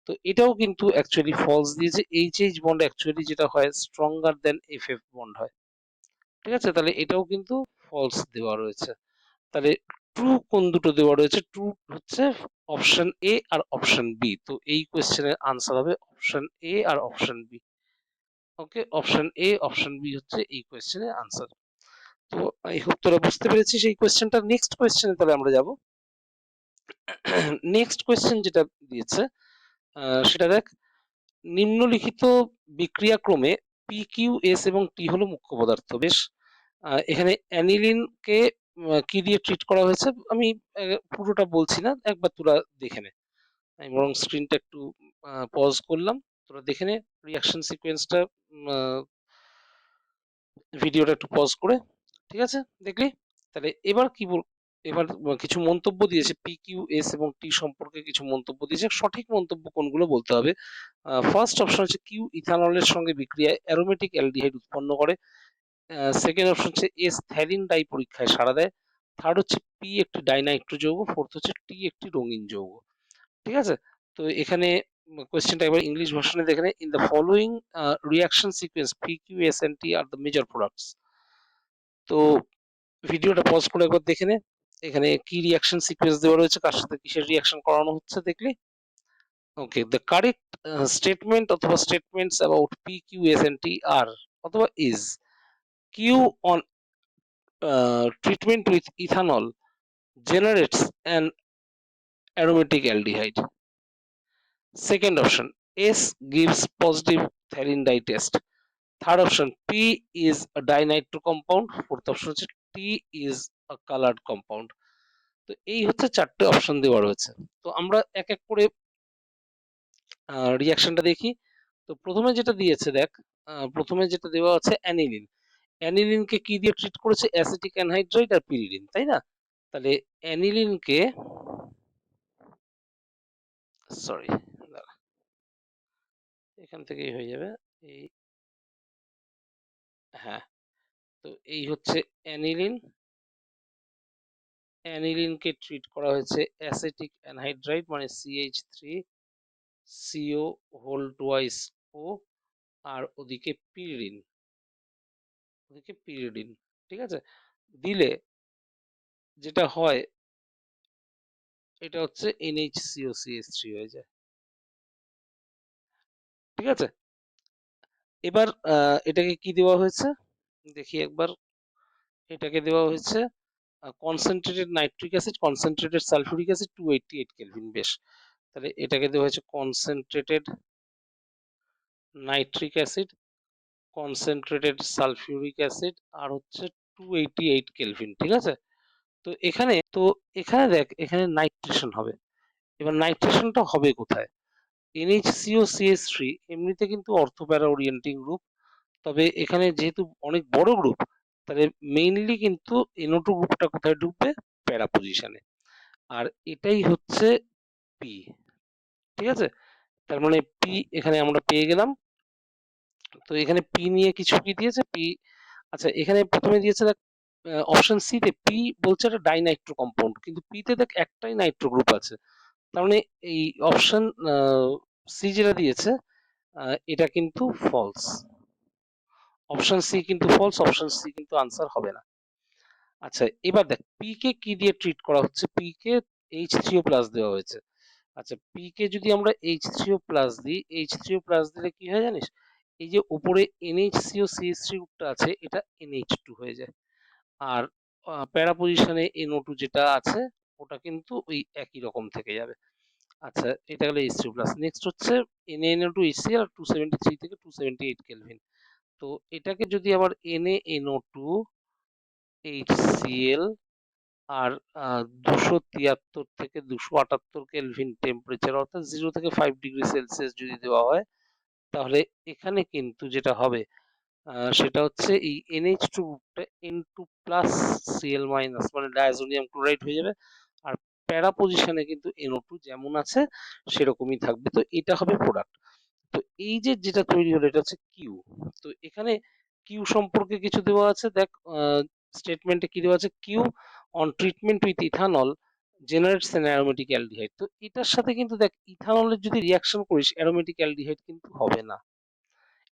তো এটাও কিন্তু অ্যাকচুয়ালি ফলস দিয়েছে, এইচএইচ বন্ড অ্যাকচুয়ালি যেটা হয় স্ট্রঙ্গার দেন এফএফ বন্ড হয়। ঠিক আছে, তাহলে এটাও কিন্তু ফলস দেওয়া রয়েছে। তাহলে ট্রু কোন দুটো দেওয়া রয়েছে, ট্রু হচ্ছে অপশন এ আর অপশন বি। তো এই কোয়েশ্চেনের আনসার হবে অপশন এ আর option b. Okay, option a option b হচ্ছে এই কোয়েশ্চেনের আনসার। তো আই হোপ তোরা বুঝতে পেরেছিস এই কোয়েশ্চেনটা। নেক্সট কোয়েশ্চেনে তাহলে আমরা যাব। নেক্সট কোয়েশ্চেন যেটা দিয়েছে সেটা দেখ, নিম্নলিখিত বিক্রিয়াক্রমে পি কিউ এস এবং টি হলো মুখ্য পদার্থ। বেশ, এখানে অ্যানিলিনকে কি দিয়ে ট্রিট করা হয়েছে, আমি পুরোটা বলছি না, একবার তোরা দেখে নে, আমি বরং স্ক্রিনটা একটু পজ করলাম, তোরা দেখে নে রিয়াকশন সিকোয়েন্সটা, ভিডিওটা একটু পজ করে। ঠিক আছে, দেখলি? তাহলে এবার কি বল, এবার কিছু মন্তব্য দিয়েছে পি কিউ এস এবং টি সম্পর্কে, কিছু মন্তব্য দিয়েছে, সঠিক মন্তব্য কোনগুলো বলতে হবে। ফার্স্ট অপশন হচ্ছে কিউ ইথানলের সঙ্গে বিক্রিয়ায় অ্যারোমেটিক অ্যালডিহাইড উৎপন্ন করে, সেকেন্ড অপশন হচ্ছে এস থ্যালিন ডাই পরীক্ষায় সাড়া দেয়, থার্ড হচ্ছে পি একটি ডাইনাইট্রো যৌগ, ফোর্থ হচ্ছে টি একটি রঙিন যৌগ। ঠিক আছে, তো এখানে কোয়েশ্চেনটা একবার ইংলিশ ভার্সনে দেখে in the following reaction sequence p Q S and T are the major products. তো ভিডিওটা পজ করে একবার দেখে নে, এখানে কি রিয়াকশন সিকোয়েন্স দেওয়া রয়েছে, কার সাথে কিসের রিয়াকশন করানো হচ্ছে দেখলি। ওকে, দ্য কারেক্ট স্টেটমেন্ট অথবা statements about P Q S and T R অথবা is Q on treatment with ethanol generates an aromatic aldehyde. Second option, S gives positive phthalate dye test. Third option, P is a dinitro compound. Fourth option হচ্ছে T is a colored compound. তো এই হচ্ছে চারটে option দেওয়া রয়েছে। তো আমরা এক এক করে রিয়াকশনটা দেখি। তো প্রথমে যেটা দিয়েছে দেখ, প্রথমে যেটা দেওয়া আছে অ্যানিলিন, অ্যানিলিনকে কি দিয়ে ট্রিট করেছে, অ্যাসিটিক অ্যানহাইড্রাইড আর পিরিডিন, তাই না? তাহলে অ্যানিলিনকে, সরি এখান থেকেই হয়ে যাবে, এই, হ্যাঁ, তো এই হচ্ছে অ্যানিলিন, অ্যানিলিনকে ট্রিট করা হয়েছে অ্যাসিটিক অ্যানহাইড্রাইড মানে CH3CO হোল টুয়াইস ও, আর ওদিকে পিরিডিন, ওদিকে পিরিডিন। ঠিক আছে, দিলে যেটা হয় এটা হচ্ছে NHCOCH3 হয়ে যায়। ঠিক আছে, এবার এটাকে কি দেওয়া হয়েছে দেখি একবার, এটাকে দেওয়া হয়েছে concentrated nitric acid, concentrated sulphuric acid 288 kelvin. বেশ, তাহলে এটাকে দেওয়া হয়েছে concentrated nitric acid, concentrated sulphuric acid, আর হচ্ছে 288 কেলভিন। ঠিক আছে, তো এখানে দেখ, এখানে নাইট্রেশন হবে। এবার নাইট্রেশনটা হবে কোথায়, NHCOCH3 এমনিতে কিন্তু অর্থোপ্যারা ওরিয়েন্টিং গ্রুপ, তবে এখানে যেহেতু অনেক বড় গ্রুপ, তাহলে মেইনলি কিন্তু NO2 গ্রুপটা কোথায় ঢুকবে? প্যারা পজিশনে। আর এটাই হচ্ছে পি, ঠিক আছে? তার মানে পি এখানে আমরা পেয়ে গেলাম। তো এখানে পি নিয়ে কিছু কি দিয়েছে? পি, আচ্ছা এখানে প্রথমে দিয়েছে দেখ অপশন সি তে পি বলছে একটা ডাইনাইট্রো কম্পাউন্ড, কিন্তু পি তে দেখ একটাই নাইট্রো গ্রুপ আছে। তার মানে এই অপশন সি যেটা দিয়েছে এটা কিন্তু ফলস। অপশন সি কিন্তু ফলস, অপশন সি কিন্তু আনসার হবে না। আচ্ছা এবার দেখ পি কে কি দিয়ে ট্রিট করা হচ্ছে? পি কে H3O প্লাস দেওয়া হয়েছে। আচ্ছা পি কে যদি আমরা H3O প্লাস দিই, H3O প্লাস দিলে কি হয় জানিস? এই যে উপরে NHCO CH3 গ্রুপটা আছে এটা NH2 হয়ে যায়। আর প্যারা পজিশনে NO2 যেটা আছে ওটা কিন্তু ওই একই রকম থেকে যাবে। আচ্ছা এটা গেল H3O প্লাস। নেক্সট হচ্ছে NaNO2HCl 273 থেকে 278 কেলভিন। তো এটাকে যদি আবার NaNO2HCl আর 273 থেকে 278 কেলভিন টেম্পারেচার অর্থাৎ 0 থেকে 5 ডিগ্রি সেলসিয়াস যদি দেওয়া হয়, তাহলে এখানে কিন্তু যেটা হবে সেটা হচ্ছে এই NH2 গ্রুপটা N2 প্লাস Cl মাইনাস মানে ডায়াজোনিয়াম ক্লোরাইড হয়ে যাবে। আর প্যারা পজিশনে কিন্তু NO2 যেমন আছে সেরকমই থাকবে। তো এটা হবে প্রোডাক্ট। তো এই যে যেটা তৈরি হলো এটা হচ্ছে কিউ। তো এখানে কিউ সম্পর্কে কিছু দেওয়া আছে, দেখ স্টেটমেন্টে কি দেওয়া আছে? Q on treatment with ethanol generates an aromatic aldehyde. তো এটার সাথে কিন্তু দেখ ইথানলের যদি রিয়াকশন করিস অ্যারোমেটিক অ্যালডিহাইড কিন্তু হবে না।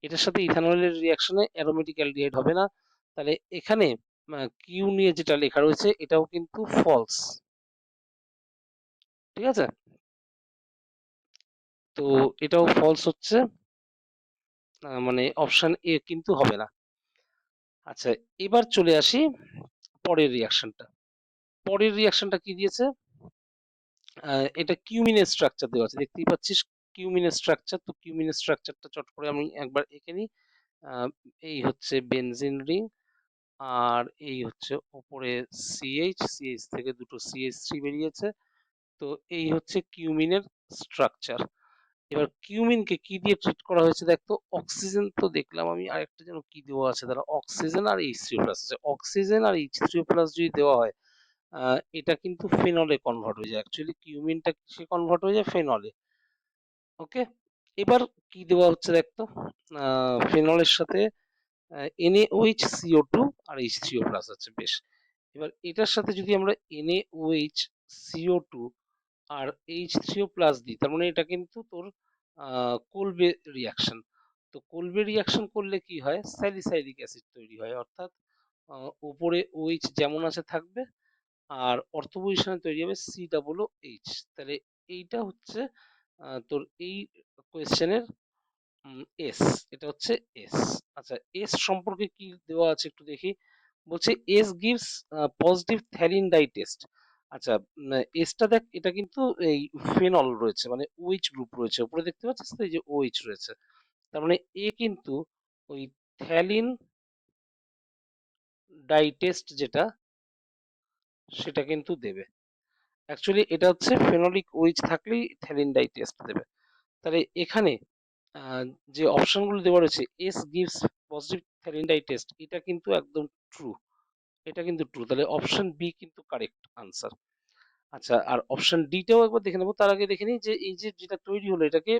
এটার সাথে ইথানলের রিয়াকশনে অ্যারোমেটিক অ্যালডিহাইড হবে না। তাহলে এখানে কিউ নিয়ে যেটা লেখা রয়েছে এটাও কিন্তু ফলস, ঠিক আছে? তো এটাও ফলস হচ্ছে, মানে অপশন এ কিন্তু হবে না। আচ্ছা এবার চলে আসি পরের রিয়াকশনটা। পরের রিয়াকশনটা কি দিয়েছে? এটা কিউমিনের স্ট্রাকচার দেওয়া আছে, দেখতেই পাচ্ছিস কিউমিনের স্ট্রাকচার। তো কিউমিনের স্ট্রাকচারটা চট করে আমি একবার এঁকে নিই। এই হচ্ছে বেনজিন রিং, আর এই হচ্ছে ওপরে সিএইচ থেকে দুটো CH3 বেরিয়েছে। তো এই হচ্ছে কিউমিনের স্ট্রাকচার। এবার কিউমিনকে কি দিয়ে ট্রিট করা হয়েছে দেখ তো? অক্সিজেন তো দেখলাম আমি, আরেকটা যেন কি দেওয়া আছে দাঁড়া, অক্সিজেন আর H3O প্লাস আছে। অক্সিজেন আর H3O প্লাস যদি দেওয়া হয় এটা কিন্তু ফেনলে কনভার্ট হয়ে যায়। অ্যাকচুয়ালি কিউমিনটা কিসে কনভার্ট হয়ে যায়? ফেনলে। ওকে, এবার কি দেওয়া হচ্ছে দেখ তো? ফেনলের সাথে NaOH CO2 আর H3O প্লাস আছে, বেশ। এবার এটার সাথে যদি আমরা NaOH CO2 আর H3O প্লাস দিই, তার মানে এটা কিন্তু তোর কোলবে রিয়াকশন। তো কোলবে রিয়াকশন করলে কি হয়? স্যালিসাইলিক অ্যাসিড তৈরি হয়, অর্থাৎ উপরে OH যেমন আছে থাকবে আর অর্থ পজিশনে তৈরি হবে COOH। তাহলে এইটা হচ্ছে তোর এই কোয়েশ্চেনের এস, এটা হচ্ছে এস। আচ্ছা এস সম্পর্কে কি দেওয়া আছে একটু দেখি। বলছে S gives positive থ্যালিন die test. আচ্ছা এসটা দেখ এটা কিন্তু এই ফেনল রয়েছে, মানে OH গ্রুপ রয়েছে উপরে, দেখতে পাচ্ছিস তো এই যে OH রয়েছে। তার মানে এ কিন্তু ওই থ্যালিন ডাই টেস্ট যেটা সেটা কিন্তু দেবে। অ্যাকচুয়ালি এটা হচ্ছে ফেনলিক OH থাকলেই থ্যালিন ডাই টেস্ট দেবে। তাহলে এখানে যে অপশনগুলো দেওয়া রয়েছে S gives positive থ্যালিন die test, এটা কিন্তু একদম ট্রু। এটা কিন্তু ট্রু, তাহলে অপশন বি কিন্তু কারেক্ট আনসার। আচ্ছা আর অপশন ডিটাও একবার দেখে নেবো, তার আগে দেখে নিই যে এই যে যেটা তৈরি হলো এটাকে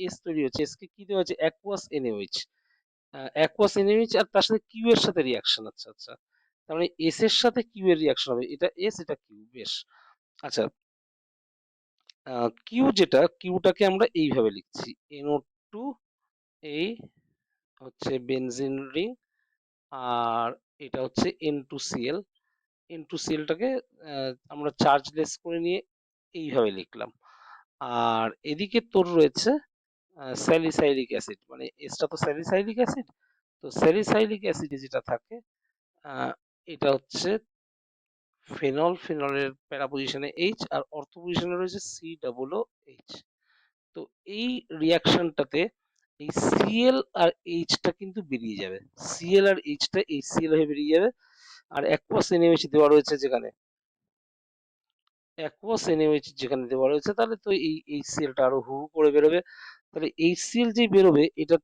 এস তৈরি হচ্ছে, এস কে কি দেওয়া হচ্ছে? Aqueous NaOH। অ্যাকুয়াস NaOH আর তার সাথে কিউ এর সাথে রিয়াকশন। আচ্ছা আচ্ছা, তার মানে এস এর সাথে কিউ এর রিয়াকশন হবে, এটা এস এটা কিউ, বেশ। আচ্ছা কিউ যেটা, কিউটাকে আমরা এইভাবে লিখছি NO2, এই হচ্ছে বেনজিন রিং, আর এটা হচ্ছে N2Cl। N2Cl-টাকে আমরা চার্জলেস করে নিয়ে এইভাবে লিখলাম। আর এদিকে তোর রয়েছে স্যালিসাইলিক অ্যাসিড, মানে এসটা তো স্যালিসাইলিক অ্যাসিড। তো স্যালিসাইলিক অ্যাসিডে যেটা থাকে এটা হচ্ছে ফেনল, ফেনলের প্যারা পজিশনে H আর অর্থ পজিশনে রয়েছে COOH। তো এই রিয়াকশনটাতে এই Cl আর H টা কিন্তু বেরিয়ে যাবে, Cl আর H টা HCl হয়ে বেরিয়ে যাবে। আর অ্যাকুয়াস NaOH দেওয়া রয়েছে যেখানে, অ্যাকুয়াস NaOH যেখানে দেওয়া রয়েছে, তাহলে তো এই HCl টা আরো হু হু করে বেরোবে। তাহলে HCl যে বেরোবে এটা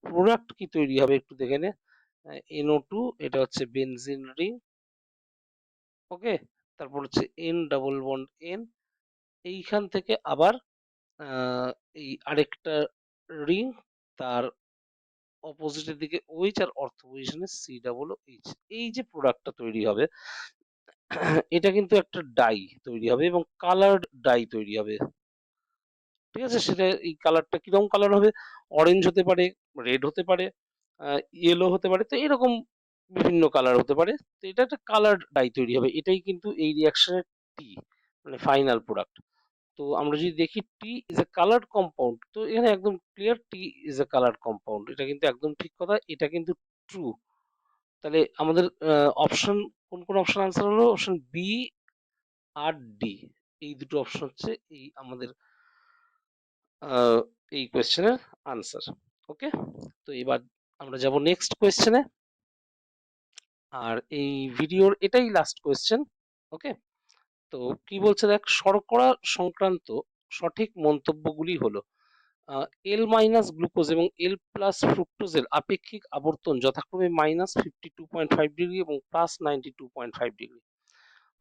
প্রোডাক্ট কি তৈরি হবে একটু দেখে নে। NO2, এটা হচ্ছে বেনজিন রিং, ওকে। তারপর হচ্ছে N ডাবল বন্ড N, এইখান থেকে আবার এই আরেকটা রিং, তার অপোজিটের দিকে OH আর অর্থ পজিশনে C+H। এই যে প্রোডাক্টটা তৈরি হবে এটা কিন্তু একটা ডাই তৈরি হবে এবং কালার্ড ডাই তৈরি হবে, ঠিক আছে। সেটা এই কালারটা কিরকম কালার হবে, অরেঞ্জ হতে পারে, রেড হতে পারে, ইয়েলো হতে পারে, তো এরকম বিভিন্ন কালার হতে পারে। তো এটা একটা কালার্ড ডাই তৈরি হবে, এটাই কিন্তু এই রিয়াকশনের টি, মানে ফাইনাল প্রোডাক্ট। তো আমরা যদি দেখি টি ইজ এ কালার্ড কম্পাউন্ড, তো এখানে একদম clear T is a coloured compound, এটা কিন্তু একদম ঠিক কথা, এটা কিন্তু ট্রু। তাহলে আমাদের অপশন, কোন কোন অপশন আনসার হলো, অপশন বি আর ডি, এই দুটো অপশন হচ্ছে এই আমাদের এই কোয়েশ্চেনের আনসার, ওকে। তো এবার আমরা যাব নেক্সট কোয়েশ্চেনে, আর এই ভিডিওর এটাই লাস্ট কোয়েশ্চেন, ওকে। তো কি বলছে দেখ, শর্করা সংক্রান্ত সঠিক মন্তব্যগুলি হলো এল মাইনাস গ্লুকোজ এবং এল প্লাস ফ্রুক্টোজের আপেক্ষিক আবর্তন যথাক্রমে -52.5 ডিগ্রি এবং +92.5 ডিগ্রি।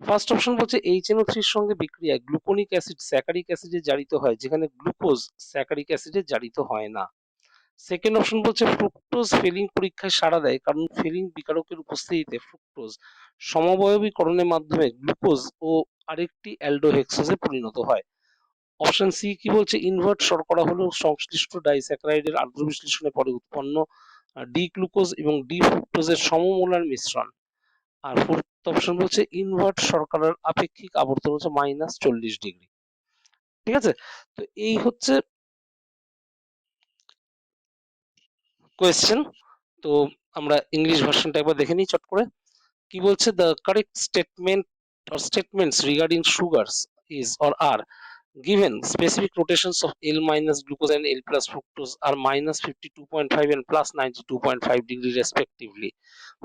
ফার্স্ট অপশন বলছে HNO3 এর সঙ্গে বিক্রিয়ায় গ্লুকোনিক অ্যাসিড স্যাকারিক অ্যাসিডে জারিত হয়, যেখানে গ্লুকোজ স্যাকারিক অ্যাসিডে জারিত হয় না। সেকেন্ড অপশন বলছে ফ্রুক্টোজ ফেলিং পরীক্ষায় সাড়া দেয়, কারণ ফেলিং বিকারকের উপস্থিতিতে ফ্রুক্টোজ সমবয়বীকরণের মাধ্যমে গ্লুকোজ ও আরেকটি অ্যালডোহেক্সেজে পরিণত হয়। অপশন সি কি বলছে, ইনভার্ট শর্করা হলো সংশ্লিষ্ট ডাইস্যাকারাইডের আদ্র বিশ্লেষণের পরে উৎপন্ন ডি গ্লুকোজ এবং ডি ফ্রুক্টোজের সমমোলার মিশ্রণ। আর ফোর্থ অপশন বলছে ইনভার্ট শর্করার আপেক্ষিক আবর্তন হচ্ছে -40 ডিগ্রি, ঠিক আছে। তো এই হচ্ছে কোয়েশ্চেন। তো আমরা ইংলিশ ভার্সনটা একবার দেখে নিই চট করে। কি বলছে, the correct statement or statements regarding sugars is or are given specific rotations of L minus glucose and L plus fructose are -52.5 and +92.5 degree respectively.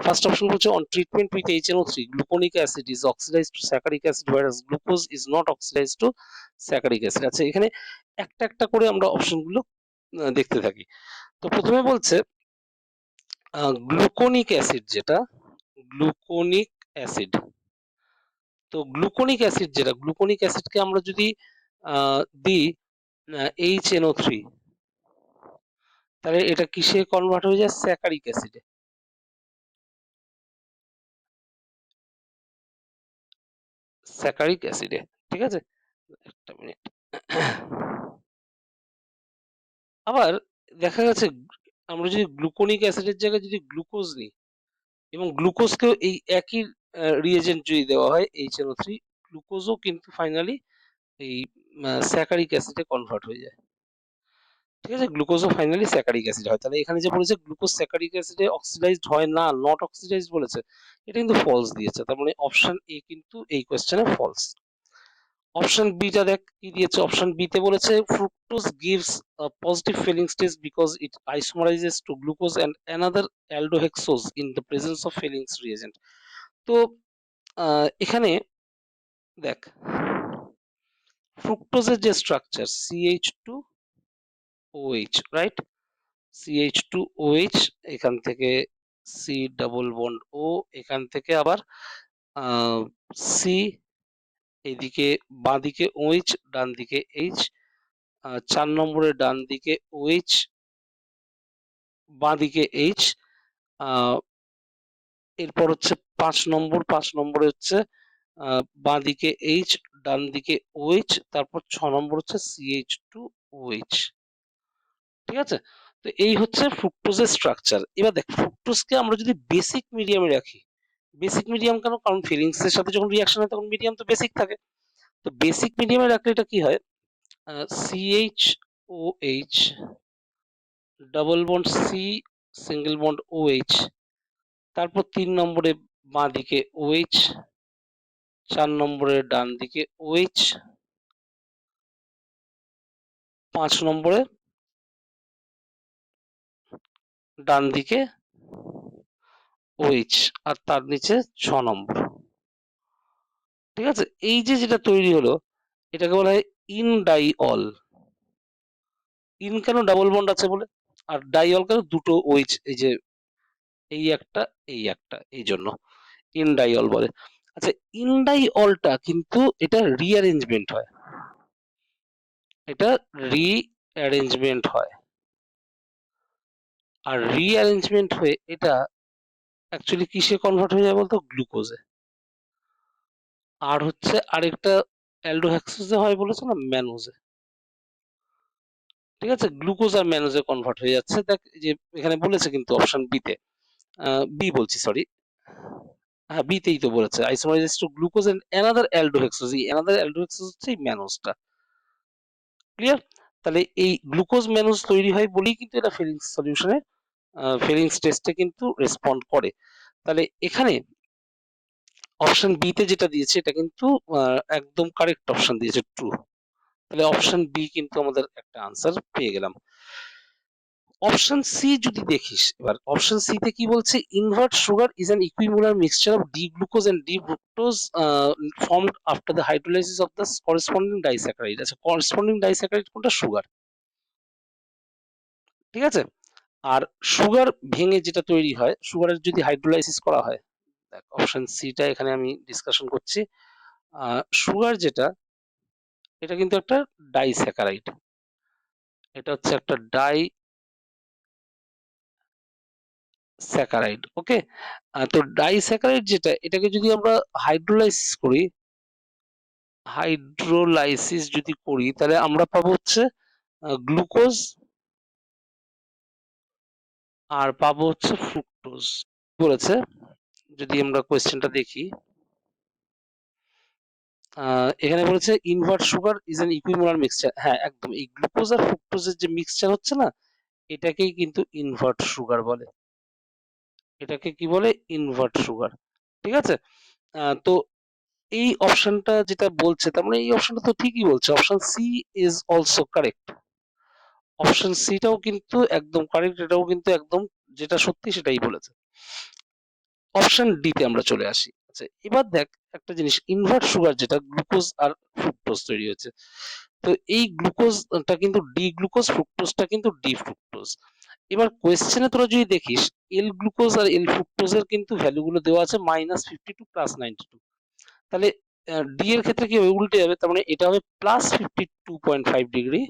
First option বলছে on treatment with HNO3 gluconic acid is oxidized to saccharic acid whereas glucose is not oxidized to saccharic acid। আচ্ছা, এখানে একটা একটা করে আমরা অপশনগুলো দেখতে থাকি। তো প্রথমে বলছে গ্লুকোনিক অ্যাসিড, যেটা গ্লুকোনিক অ্যাসিড, তো গ্লুকোনিক অ্যাসিড যেটা, গ্লুকোনিক অ্যাসিডকে আমরা যদি দিই HNO3, তাহলে এটা কিসে কনভার্ট হয়ে যায়, স্যাকারিক অ্যাসিডে, স্যাকারিক অ্যাসিডে, ঠিক আছে। একটা মিনিট। আবার দেখা গেছে আমরা যদি গ্লুকোনিক অ্যাসিডের জায়গায় যদি গ্লুকোজ নিই এবং গ্লুকোজকেও এই একই রিএজেন্ট যদি দেওয়া হয় HNO3, গ্লুকোজও কিন্তু ফাইনালি এই স্যাকারিক অ্যাসিডে কনভার্ট হয়ে যায়, ঠিক আছে। গ্লুকোজও ফাইনালি স্যাকারিক অ্যাসিড হয়। তাহলে এখানে যে বলেছে গ্লুকোজ স্যাকারিক অ্যাসিডে অক্সিডাইজড হয় না, নট অক্সিডাইজড বলেছে, এটা কিন্তু ফলস দিয়েছে। তার মানে অপশন এ কিন্তু এই কোয়েশ্চেনে ফলস। অপশন বিটা দেখ কি দিয়েছে, অপশন বি তে বলেছে fructose gives a positive filling stage because it isomerizes to glucose and another aldohexose in the presence of filling reagent। তো এখানে দেখ ফ্রুক্টোজের যে স্ট্রাকচার CH2OH, রাইট, CH2OH, এখান থেকে C ডাবল বন্ড O, এখান থেকে আবার C, এইদিকে বাঁ দিকে OH, ডান দিকে H, 4 নম্বরে ডান দিকে OH, বাঁ দিকে H, এরপর হচ্ছে 5 নম্বরে হচ্ছে বাঁ দিকে H, ডান দিকে OH, তারপর 6 নম্বর হচ্ছে CH2OH, ঠিক আছে। তো এই হচ্ছে ফ্রুক্টোজের স্ট্রাকচার। এবার দেখ ফ্রুক্টোজকে আমরা যদি বেসিক মিডিয়ামে রাখি, বেসিক মিডিয়াম কেন, কারণ ফিলিংস এর সাথে যখন রিয়াকশন হয় তখন মিডিয়াম তো বেসিক থাকে। তো বেসিক মিডিয়ামে রাখলে এটা কি হয়, CHOH double bond C single bond OH, তারপর 3 নম্বরে বাঁ দিকে OH, 4 নম্বরে ডান দিকে OH, 5 নম্বরে ডান দিকে OH, আর তার নিচে 6 নম্বর, ঠিক আছে। এই যে যেটা তৈরি হলো এটাকে বলা হয় ইনডাইঅল। ইন কেন, ডাবল বন্ড আছে বলে, আর ডাইঅল কেন দুটো ওইচ, এই যে এই একটা এই জন্য ইনডাইঅল বলে। আচ্ছা, ইনডাইঅলটা কিন্তু এটা রিঅ্যারেঞ্জমেন্ট হয়, এটা রিঅ্যারেঞ্জমেন্ট হয়, আর রিঅ্যারেঞ্জমেন্ট হয়ে এটা অ্যাকচুয়ালি কিসে কনভার্ট হয়ে যায় বলতো, গ্লুকোজে। আর হচ্ছে আরেকটা অ্যালডোহেক্সেসে হয় বলেছে না, ম্যানোজে। ঠিক আছে, গ্লুকোজ আর ম্যানোজে কনভার্ট হয়ে যাচ্ছে। দেখ যে এখানে বলেছে কিন্তু অপশন বিতে, বি বলছি সরি, হ্যাঁ বিতেই তো বলেছে আইসোমারাইজেস টু গ্লুকোজ এন্ড অ্যানাদার অ্যালডোহেক্সেস। এই অ্যানাদার অ্যালডোহেক্সেস হচ্ছে এই ম্যানোজটা। ক্লিয়ার? তাহলে এই গ্লুকোজ ম্যানোজ তৈরি হয় বলেই কিন্তু এটা ফিলিংস সলিউশনে, ফিলিংস টেস্টে কিন্তু রেসপন্ড করে। তাহলে এখানে অপশন বি তে যেটা দিয়েছে এটা কিন্তু একদম কারেক্ট অপশন দিয়েছে, ট্রু। তাহলে অপশন বি কিন্তু আমাদের একটা আনসার পেয়ে গেলাম। অপশন সি যদি দেখিস, এবার অপশন সি তে কি বলছে, invert sugar is an equimolar mixture of D glucose and D fructose formed after the hydrolysis of the corresponding disaccharide. আচ্ছা, করেসপন্ডিং ডাইস্যাকারাইড কোনটা, সুগার। ঠিক আছে, আর সুগার ভেঙে যেটা তৈরি হয়, সুগারের যদি হাইড্রোলাইসিস করা হয়, দেখ অপশন সিটা এখানে আমি ডিসকাশন করছি। সুগার যেটা, এটা কিন্তু একটা ডাইস্যাকারাইড, এটা হচ্ছে একটা ডাইস্যাকারাইড। ওকে, তো ডাইস্যাকারাইড যেটা, এটাকে যদি আমরা হাইড্রোলাইসিস যদি করি তাহলে আমরা পাবো হচ্ছে গ্লুকোজ, আর পাবো হচ্ছে ফ্রুক্টোজ। বলেছে, যদি আমরা কোয়েশ্চেনটা দেখি, এখানে বলেছে invert sugar is an equimolar mixture. হ্যাঁ একদম, এই গ্লুকোজ আর ফ্রুক্টোজের যে মিক্সচার হচ্ছে না, এটাকেই কিন্তু ইনভার্ট সুগার বলে। এটাকে কি বলে, ইনভার্ট সুগার। ঠিক আছে, তো এই অপশনটা যেটা বলছে, তার মানে এই অপশনটা তো ঠিকই বলছে, option C is also correct. Option সিটাও কিন্তু একদম কারেক্ট, এটাও কিন্তু একদম যেটা সত্যি সেটাই বলেছে। অপশন ডি তে আমরা চলে আসি। আচ্ছা, এবার দেখ একটা জিনিস, ইনভার্ট সুগার যেটা গ্লুকোজ আর ফ্রুক্টোজ তৈরি হয়েছে, তো এই গ্লুকোজটা কিন্তু ডি গ্লুকোজ, ফ্রুক্টোজটা কিন্তু ডি ফ্রুক্টোজ। এবার কোয়েশ্চেনে তোরা যদি দেখিস, এল গ্লুকোজ আর এল ফ্রুক্টোজের কিন্তু ভ্যালুগুলো দেওয়া আছে -52 +92। তাহলে ডি এর ক্ষেত্রে কি হবে, উল্টে যাবে, তার মানে এটা হবে +52.5 ডিগ্রি,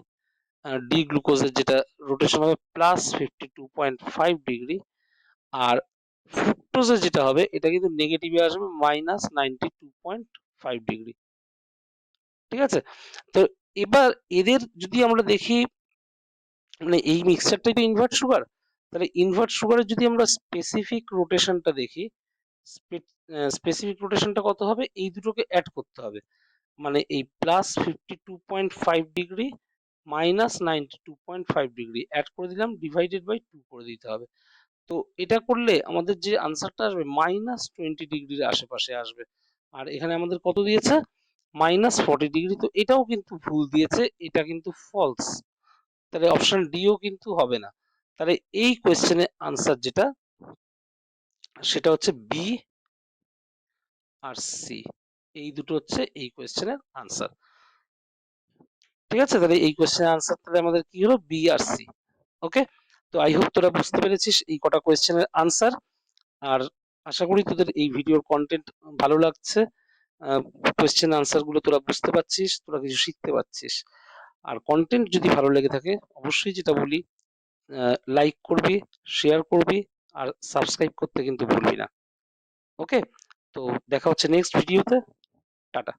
ডি গ্লুকোজের যেটা রোটেশন হবে +52.5 ডিগ্রি, আর ফ্রুক্টোজের যেটা হবে এটা কিন্তু নেগেটিভে আসবে -92.5 ডিগ্রি। ঠিক আছে, তো এবার এদের যদি আমরা দেখি, মানে এই মিক্সচারটাই তো ইনভার্ট সুগার, তাহলে ইনভার্ট সুগারের যদি আমরা স্পেসিফিক রোটেশনটা দেখি, স্পেসিফিক রোটেশনটা কত হবে, এই দুটোকে অ্যাড করতে হবে, মানে এই +52.5 ডিগ্রি -92.5 ডিগ্রি অ্যাড করে দিলাম, ডিভাইডেড বাই 2 করে দিতে হবে। তো এটা করলে আমাদের যে আনসারটা আসবে -20 ডিগ্রির আশেপাশে আসবে। আর এখানে আমাদের কত দিয়েছে, -40 ডিগ্রি। তো এটাও কিন্তু ভুল দিয়েছে, এটা কিন্তু ফলস। তাহলে অপশন ডিও কিন্তু হবে না। তাহলে এই কোয়েশ্চেনের আনসার যেটা, সেটা হচ্ছে বি আর সি, এই দুটো হচ্ছে এই কোয়েশ্চেনের আনসার। ঠিক আছে, তাহলে এই কোয়েশ্চেনের আনসার তাহলে আমাদের কি হলো, বি আর সি। ওকে, তো আই হোপ তোরা বুঝতে পেরেছিস এই কটা কোয়েশ্চেনের আনসার। আর আশা করি তোদের এই ভিডিওর কন্টেন্ট ভালো লাগছে, কোয়েশ্চেন আনসার গুলো তোরা বুঝতে পারছিস, তোরা কিছু শিখতে পারছিস। আর কন্টেন্ট যদি ভালো লেগে থাকে, অবশ্যই যেটা বলি, লাইক করবি, শেয়ার করবি, আর সাবস্ক্রাইব করতে কিন্তু ভুলবি না। ওকে, তো দেখা হচ্ছে নেক্সট ভিডিওতে। টাটা।